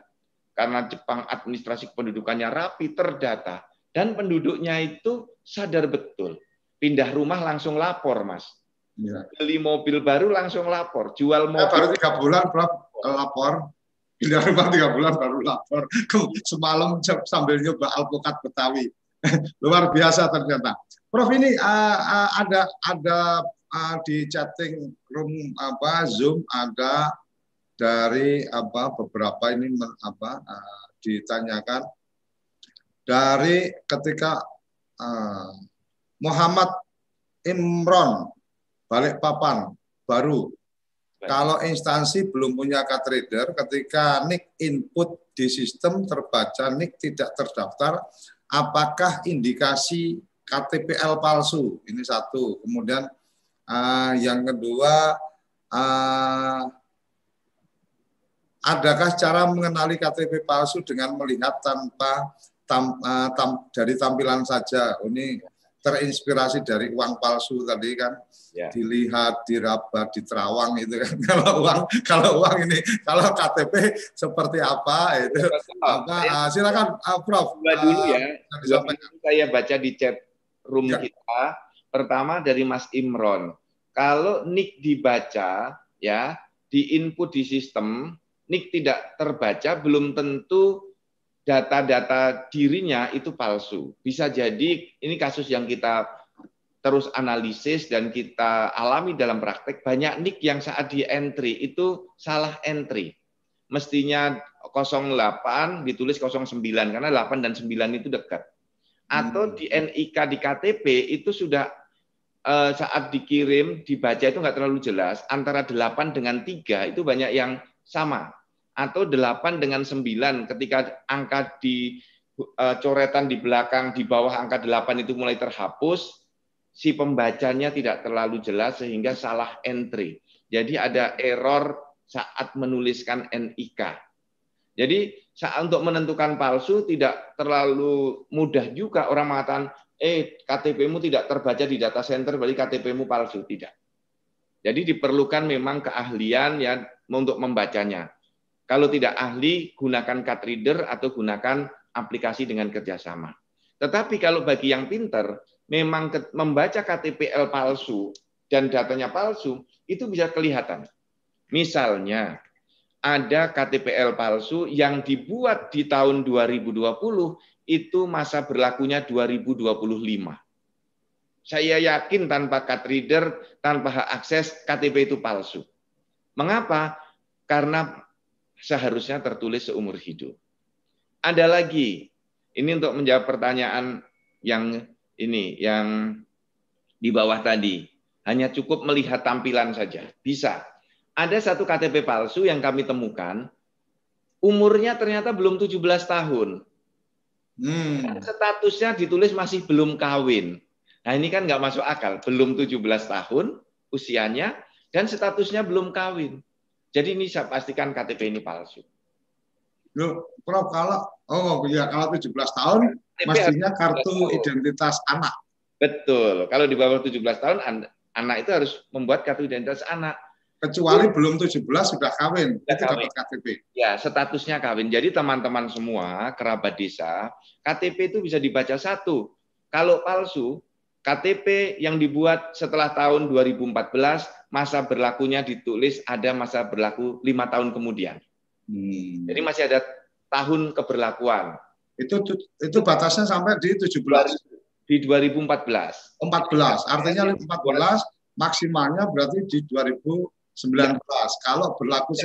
karena Jepang administrasi kependudukannya rapi, terdata, dan penduduknya itu sadar betul. Pindah rumah langsung lapor, Mas. Ya. Beli mobil baru langsung lapor, jual mobil. Baru 3 bulan, Prof, lapor. Pindah rumah 3 bulan baru lapor. Semalam sambil nyoba alpukat Betawi. Luar biasa ternyata. Prof, ini ada di chatting room Zoom ada dari beberapa ini ditanyakan dari ketika Muhammad Imron Balikpapan baru. Kalau instansi belum punya card reader, ketika NIK input di sistem terbaca NIK tidak terdaftar, apakah indikasi KTPL palsu? Ini satu. Kemudian yang kedua, adakah cara mengenali KTP palsu dengan melihat dari tampilan saja? Ini terinspirasi dari uang palsu tadi kan, ya. Dilihat, diraba, diterawang itu kan. Kalau uang ini, kalau KTP seperti apa itu? Silakan, Prof. Dulu ya. Saya baca di chat room kita. Pertama dari Mas Imron. Kalau NIK dibaca, ya, diinput di sistem, NIK tidak terbaca, belum tentu data-data dirinya itu palsu. Bisa jadi ini kasus yang kita terus analisis dan kita alami dalam praktek. Banyak NIK yang saat di entry itu salah entry. Mestinya 08 ditulis 09 karena 8 dan 9 itu dekat. Atau di NIK di KTP itu sudah saat dikirim dibaca itu nggak terlalu jelas. Antara 8 dengan 3 itu banyak yang sama. Atau 8 dengan 9 ketika angka di coretan di belakang di bawah angka 8 itu mulai terhapus, si pembacanya tidak terlalu jelas sehingga salah entry. Jadi ada error saat menuliskan NIK. Jadi saat untuk menentukan palsu tidak terlalu mudah juga orang mengatakan KTP-mu tidak terbaca di data center berarti KTP-mu palsu, tidak. Jadi diperlukan memang keahlian ya untuk membacanya. Kalau tidak ahli, gunakan card reader atau gunakan aplikasi dengan kerjasama. Tetapi kalau bagi yang pinter, memang membaca KTPL palsu dan datanya palsu, itu bisa kelihatan. Misalnya, ada KTPL palsu yang dibuat di tahun 2020, itu masa berlakunya 2025. Saya yakin tanpa card reader, tanpa hak akses, KTP itu palsu. Mengapa? Karena seharusnya tertulis seumur hidup. Ada lagi, ini untuk menjawab pertanyaan yang di bawah tadi. Hanya cukup melihat tampilan saja, bisa. Ada satu KTP palsu yang kami temukan, umurnya ternyata belum 17 tahun. Statusnya ditulis masih belum kawin. Nah ini kan nggak masuk akal, belum 17 tahun usianya, dan statusnya belum kawin. Jadi ini saya pastikan KTP ini palsu. Loh, Prof, kalau 17 tahun mestinya kartu identitas anak. Betul. Kalau di bawah 17 tahun anak itu harus membuat kartu identitas anak. Kecuali belum 17 sudah kawin, itu dapat KTP. Ya, statusnya kawin. Jadi teman-teman semua kerabat desa, KTP itu bisa dibaca satu. Kalau palsu, KTP yang dibuat setelah tahun 2014, masa berlakunya ditulis ada masa berlaku 5 tahun kemudian. Jadi masih ada tahun keberlakuan. Itu batasnya sampai di 17. Di 2014. 14, artinya 14 maksimalnya berarti di 2019. Kalau berlaku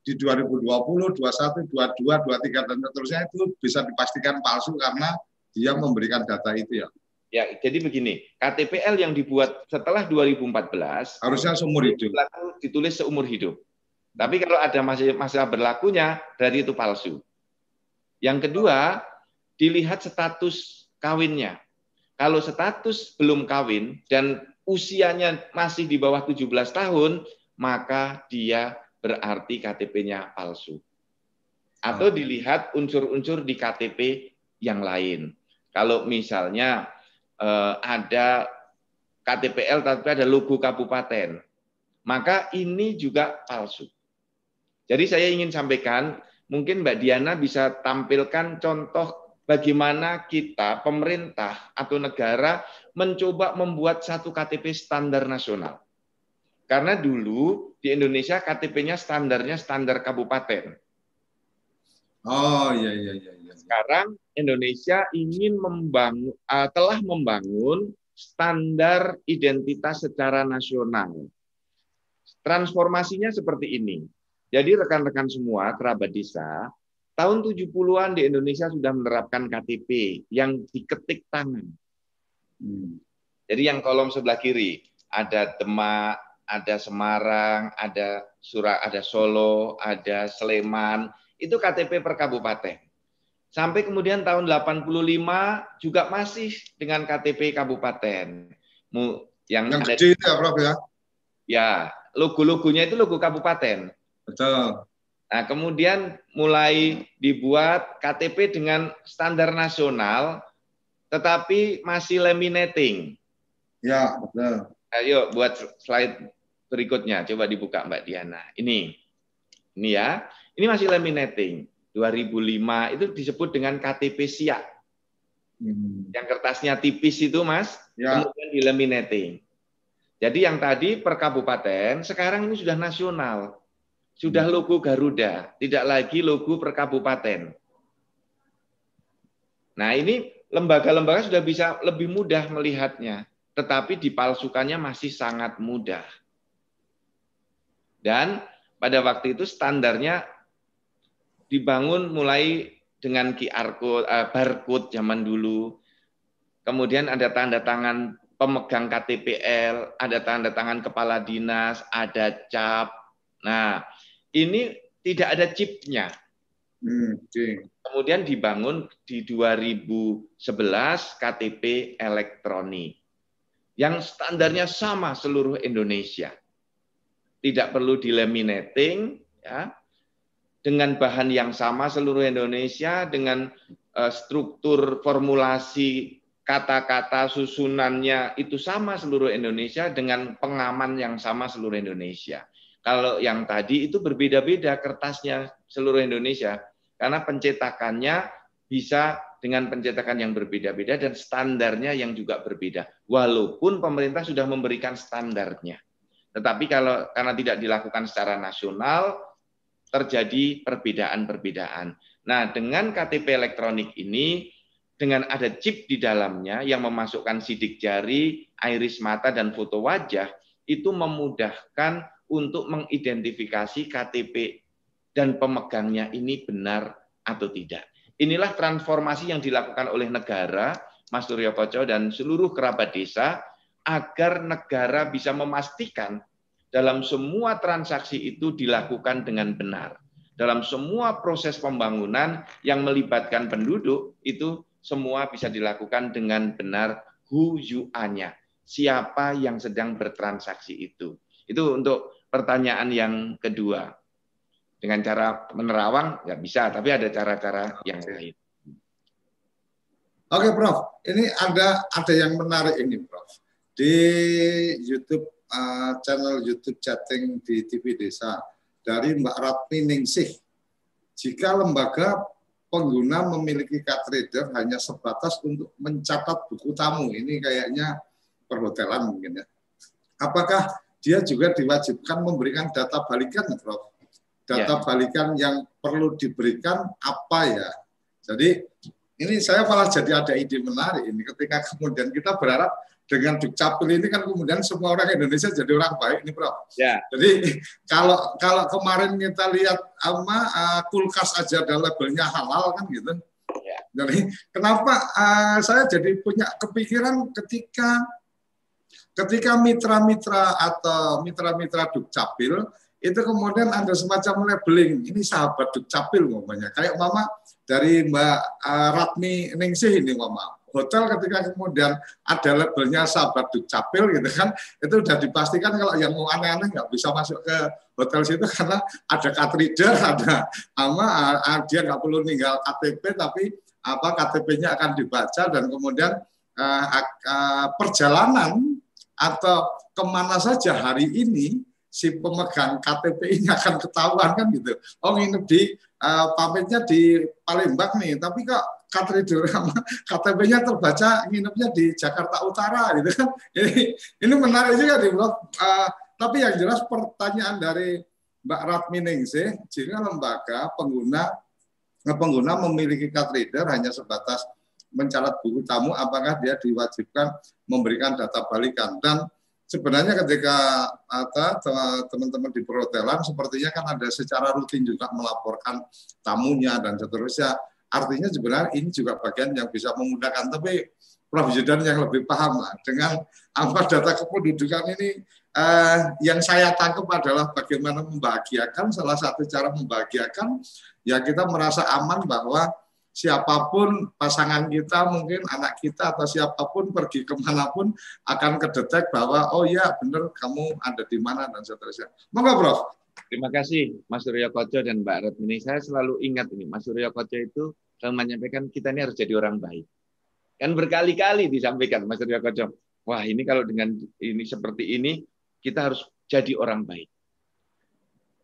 di 2020, 21, 22, 23 dan seterusnya itu bisa dipastikan palsu karena dia memberikan data itu ya. Ya, jadi begini, KTPL yang dibuat setelah 2014 harusnya seumur hidup. Ditulis seumur hidup. Tapi kalau ada masa berlakunya, berarti itu palsu. Yang kedua, dilihat status kawinnya. Kalau status belum kawin dan usianya masih di bawah 17 tahun, maka dia berarti KTP-nya palsu. Atau dilihat unsur-unsur di KTP yang lain. Kalau misalnya ada KTPL tapi ada logo kabupaten, maka ini juga palsu. Jadi saya ingin sampaikan, mungkin Mbak Diana bisa tampilkan contoh bagaimana kita, pemerintah atau negara mencoba membuat satu KTP standar nasional. Karena dulu di Indonesia KTP-nya standarnya standar kabupaten. Oh iya. Sekarang Indonesia ingin telah membangun standar identitas secara nasional. Transformasinya seperti ini. Jadi rekan-rekan semua, kerabat desa, tahun 70-an di Indonesia sudah menerapkan KTP yang diketik tangan. Jadi yang kolom sebelah kiri ada Demak, ada Semarang, ada Solo, ada Sleman, itu KTP per kabupaten. Sampai kemudian tahun 85 juga masih dengan KTP kabupaten. Yang kecil ya, Prof ya? Ya, logo-logonya itu logo kabupaten. Betul. Nah, kemudian mulai dibuat KTP dengan standar nasional, tetapi masih laminating. Ya, betul. Ayo buat slide berikutnya, coba dibuka Mbak Diana. Ini ya, ini masih laminating. 2005 itu disebut dengan KTP siap. Yang kertasnya tipis itu, Mas, ya. Kemudian di laminating. Jadi yang tadi per kabupaten, sekarang ini sudah nasional. Sudah logo Garuda, tidak lagi logo per kabupaten. Nah, ini lembaga-lembaga sudah bisa lebih mudah melihatnya, tetapi dipalsukannya masih sangat mudah. Dan pada waktu itu standarnya dibangun mulai dengan QR code, barcode zaman dulu. Kemudian ada tanda tangan pemegang KTPL, ada tanda tangan kepala dinas, ada cap. Nah, ini tidak ada chipnya. Kemudian dibangun di 2011 KTP elektronik yang standarnya sama seluruh Indonesia. Tidak perlu dilaminating, ya, dengan bahan yang sama seluruh Indonesia, dengan struktur formulasi kata-kata susunannya itu sama seluruh Indonesia, dengan pengaman yang sama seluruh Indonesia. Kalau yang tadi itu berbeda-beda kertasnya seluruh Indonesia, karena pencetakannya bisa dengan pencetakan yang berbeda-beda dan standarnya yang juga berbeda. Walaupun pemerintah sudah memberikan standarnya. Tetapi karena tidak dilakukan secara nasional, terjadi perbedaan-perbedaan. Nah, dengan KTP elektronik ini, dengan ada chip di dalamnya yang memasukkan sidik jari, iris mata, dan foto wajah, itu memudahkan untuk mengidentifikasi KTP dan pemegangnya ini benar atau tidak. Inilah transformasi yang dilakukan oleh negara, Mas Suryo Koco dan seluruh kerabat desa, agar negara bisa memastikan dalam semua transaksi itu dilakukan dengan benar. Dalam semua proses pembangunan yang melibatkan penduduk, itu semua bisa dilakukan dengan benar who you are-nya. Siapa yang sedang bertransaksi itu. Itu untuk pertanyaan yang kedua. Dengan cara menerawang nggak bisa, tapi ada cara-cara yang lain. Oke, Prof. Ini ada yang menarik ini, Prof. Di YouTube, channel YouTube chatting di TV Desa dari Mbak Ratmi Ningsih. Jika lembaga pengguna memiliki card reader hanya sebatas untuk mencatat buku tamu, ini kayaknya perhotelan mungkin ya. Apakah dia juga diwajibkan memberikan data balikan, Prof? Data balikan yang perlu diberikan apa ya? Jadi ini saya malah jadi ada ide menarik ini ketika kemudian kita berharap dengan Dukcapil ini kan kemudian semua orang Indonesia jadi orang baik nih, Prof. Ya. Jadi kalau kemarin kita lihat kulkas aja ada labelnya halal kan gitu. Ya. Jadi kenapa saya jadi punya kepikiran ketika mitra-mitra atau mitra-mitra Dukcapil itu kemudian ada semacam labeling, ini sahabat Dukcapil ngomongnya. Kayak Mama dari Mbak Ratmi Ningsih ini Mama. hotel ketika kemudian ada labelnya sahabat Dukcapil gitu kan, itu udah dipastikan kalau yang mau aneh-aneh nggak bisa masuk ke hotel situ karena ada card reader, ada dia nggak perlu ninggal KTP tapi KTP-nya akan dibaca dan kemudian perjalanan atau kemana saja hari ini si pemegang KTP ini akan ketahuan kan gitu. Oh nginep di pamitnya di Palembang nih, tapi kok KTP-nya terbaca nginepnya di Jakarta Utara gitu kan. Ini menarik juga nih Bro. Tapi yang jelas pertanyaan dari Mbak Ratminingsih, jika lembaga pengguna memiliki card reader hanya sebatas mencatat buku tamu, apakah dia diwajibkan memberikan data balikan? Dan sebenarnya ketika teman-teman di perhotelan sepertinya kan ada secara rutin juga melaporkan tamunya dan seterusnya. Artinya sebenarnya ini juga bagian yang bisa memudahkan. Tapi Prof. Zudan yang lebih paham lah dengan data kependudukan ini. Yang saya tangkap adalah bagaimana membahagiakan. Salah satu cara membahagiakan ya kita merasa aman bahwa siapapun pasangan kita, mungkin anak kita atau siapapun pergi kemanapun akan kedetek bahwa oh ya benar kamu ada di mana dan seterusnya. Monggo Prof. Terima kasih Mas Suryo Koco dan Mbak Ratmini. Saya selalu ingat ini, Mas Suryo Koco itu selalu menyampaikan kita ini harus jadi orang baik. Kan berkali-kali disampaikan Mas Suryo Koco, wah ini kalau dengan ini seperti ini kita harus jadi orang baik.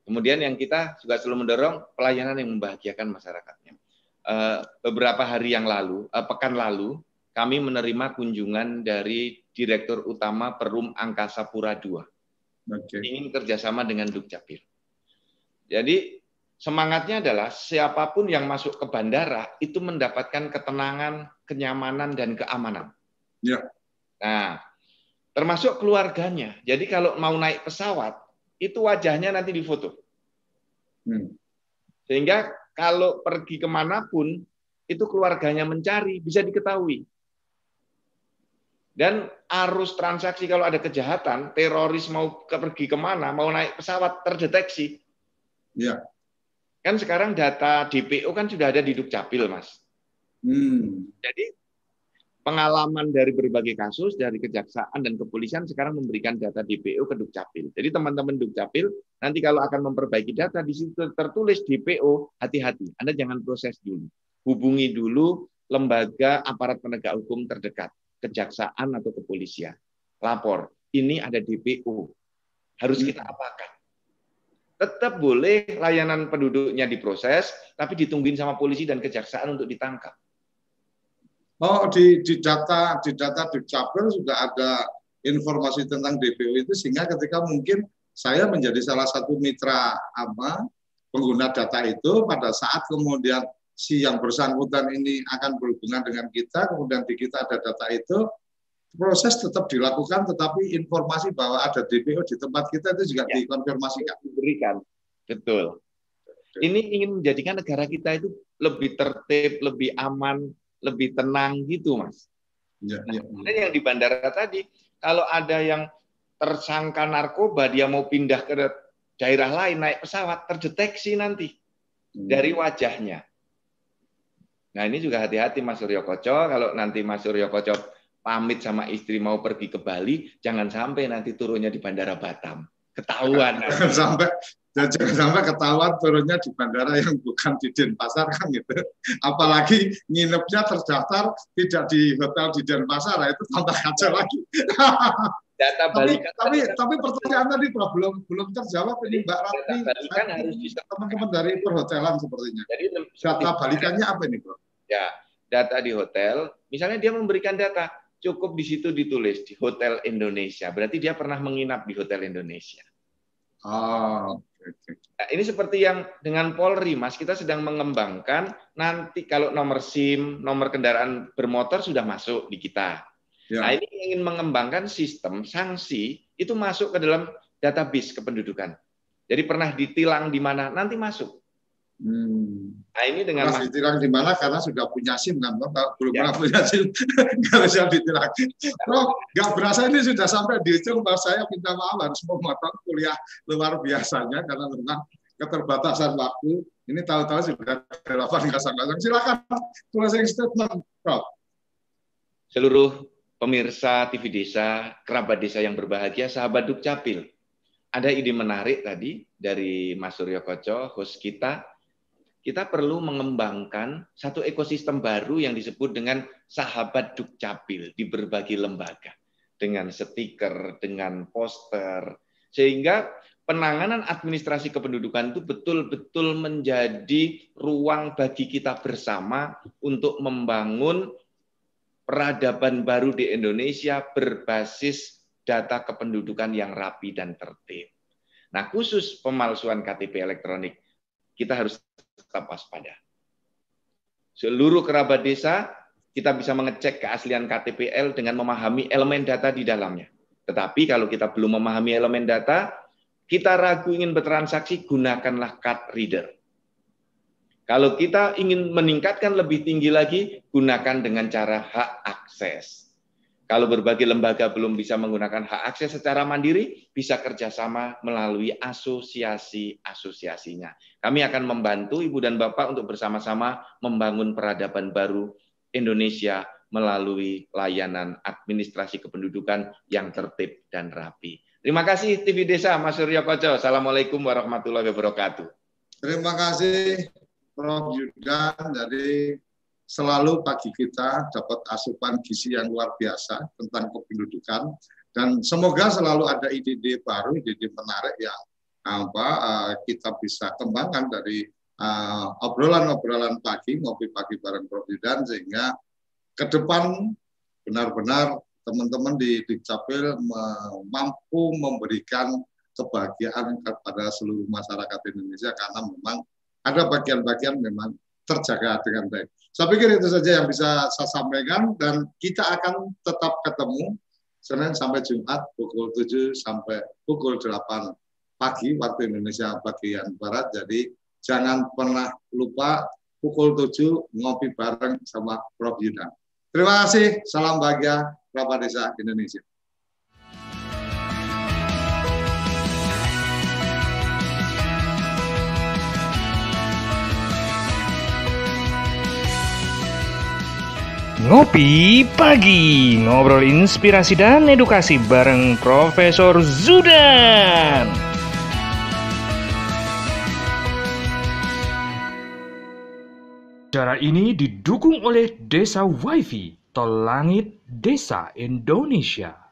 Kemudian yang kita juga selalu mendorong pelayanan yang membahagiakan masyarakatnya. Beberapa hari yang lalu, pekan lalu, kami menerima kunjungan dari Direktur Utama Perum Angkasa Pura II. Ingin kerjasama dengan Dukcapil. Jadi semangatnya adalah siapapun yang masuk ke bandara itu mendapatkan ketenangan, kenyamanan, dan keamanan. Ya. Nah, termasuk keluarganya. Jadi kalau mau naik pesawat, itu wajahnya nanti difoto. Sehingga kalau pergi kemanapun, itu keluarganya mencari, bisa diketahui. Dan arus transaksi kalau ada kejahatan, teroris mau pergi kemana, mau naik pesawat, terdeteksi. Ya. Kan sekarang data DPO kan sudah ada di Dukcapil, Mas. Jadi pengalaman dari berbagai kasus, dari kejaksaan dan kepolisian sekarang memberikan data DPO ke Dukcapil. Jadi teman-teman Dukcapil, nanti kalau akan memperbaiki data, di situ tertulis DPO, hati-hati. Anda jangan proses dulu. Hubungi dulu lembaga aparat penegak hukum terdekat, kejaksaan atau kepolisian. Lapor, ini ada DPO. Harus kita apakan? Tetap boleh layanan penduduknya diproses, tapi ditungguin sama polisi dan kejaksaan untuk ditangkap. Oh, di data Dukcapil sudah ada informasi tentang DPO itu, sehingga ketika mungkin saya menjadi salah satu mitra pengguna data itu, pada saat kemudian si yang bersangkutan ini akan berhubungan dengan kita, kemudian di kita ada data itu, proses tetap dilakukan, tetapi informasi bahwa ada DPO di tempat kita itu juga dikonfirmasikan. Diberikan, betul. Ini ingin menjadikan negara kita itu lebih tertib, lebih aman, lebih tenang gitu, Mas. Yang di bandara tadi, kalau ada yang tersangka narkoba, dia mau pindah ke daerah lain, naik pesawat, terdeteksi nanti dari wajahnya. Nah ini juga hati-hati Mas Suryo Koco, kalau nanti Mas Suryo Koco pamit sama istri mau pergi ke Bali, jangan sampai nanti turunnya di Bandara Batam. Ketahuan. Jangan sampai ketahuan turunnya di bandara yang bukan di Denpasar kan gitu. Apalagi nginepnya terdaftar tidak di hotel di Denpasar, itu tambah kacau lagi. Data balikan. Tapi pertanyaan tadi belum terjawab ini Mbak Ratmi. Teman-teman dari perhotelan sepertinya. Jadi data balikannya apa ini, Bro? Ya, data di hotel. Misalnya dia memberikan data. Cukup di situ ditulis di Hotel Indonesia. Berarti dia pernah menginap di Hotel Indonesia. Nah, ini seperti yang dengan Polri, Mas, kita sedang mengembangkan nanti kalau nomor SIM, nomor kendaraan bermotor sudah masuk di kita. Ya. Nah, ini ingin mengembangkan sistem sanksi itu masuk ke dalam database kependudukan. Jadi pernah ditilang di mana, nanti masuk. Nah ini dengan ditilang di mana karena sudah punya SIM kan, belum pernah punya SIM nggak bisa ditilang. Bro, nggak berasa ini sudah sampai di ujung, bahwa saya minta maaf harus memotong kuliah luar biasanya karena memang keterbatasan waktu. Ini tahu-tahu sudah 8:00. Silakan closing statement, Prof. Seluruh pemirsa TV Desa, kerabat desa yang berbahagia, sahabat Dukcapil. Ada ide menarik tadi dari Mas Suryo Koco, host kita. Kita perlu mengembangkan satu ekosistem baru yang disebut dengan sahabat Dukcapil di berbagai lembaga. Dengan stiker, dengan poster, sehingga penanganan administrasi kependudukan itu betul-betul menjadi ruang bagi kita bersama untuk membangun peradaban baru di Indonesia berbasis data kependudukan yang rapi dan tertib. Nah, khusus pemalsuan KTP elektronik, kita harus tetap waspada. Seluruh kerabat desa, kita bisa mengecek keaslian KTPL dengan memahami elemen data di dalamnya. Tetapi kalau kita belum memahami elemen data, kita ragu ingin bertransaksi, gunakanlah card reader. Kalau kita ingin meningkatkan lebih tinggi lagi, gunakan dengan cara hak akses. Kalau berbagai lembaga belum bisa menggunakan hak akses secara mandiri, bisa kerjasama melalui asosiasi-asosiasinya. Kami akan membantu Ibu dan Bapak untuk bersama-sama membangun peradaban baru Indonesia melalui layanan administrasi kependudukan yang tertib dan rapi. Terima kasih TV Desa, Mas Suryo Koco. Assalamualaikum warahmatullahi wabarakatuh. Terima kasih Prof. Zudan. Jadi selalu pagi kita dapat asupan gizi yang luar biasa tentang kependudukan, dan semoga selalu ada ide-ide baru, ide-ide menarik yang kita bisa kembangkan dari obrolan-obrolan pagi, ngopi pagi bareng Prof. Zudan, sehingga ke depan benar-benar teman-teman di Dukcapil mampu memberikan kebahagiaan kepada seluruh masyarakat Indonesia, karena memang ada bagian-bagian memang terjaga dengan baik. Saya pikir itu saja yang bisa saya sampaikan, dan kita akan tetap ketemu Senin sampai Jumat pukul 7 sampai pukul 8 pagi waktu Indonesia bagian Barat. Jadi jangan pernah lupa pukul 7 ngopi bareng sama Prof. Zudan. Terima kasih, salam bahagia kerabat desa Indonesia. Ngopi Pagi, ngobrol inspirasi dan edukasi bareng Profesor Zudan. Acara ini didukung oleh Desa Wifi, Tol Langit Desa Indonesia.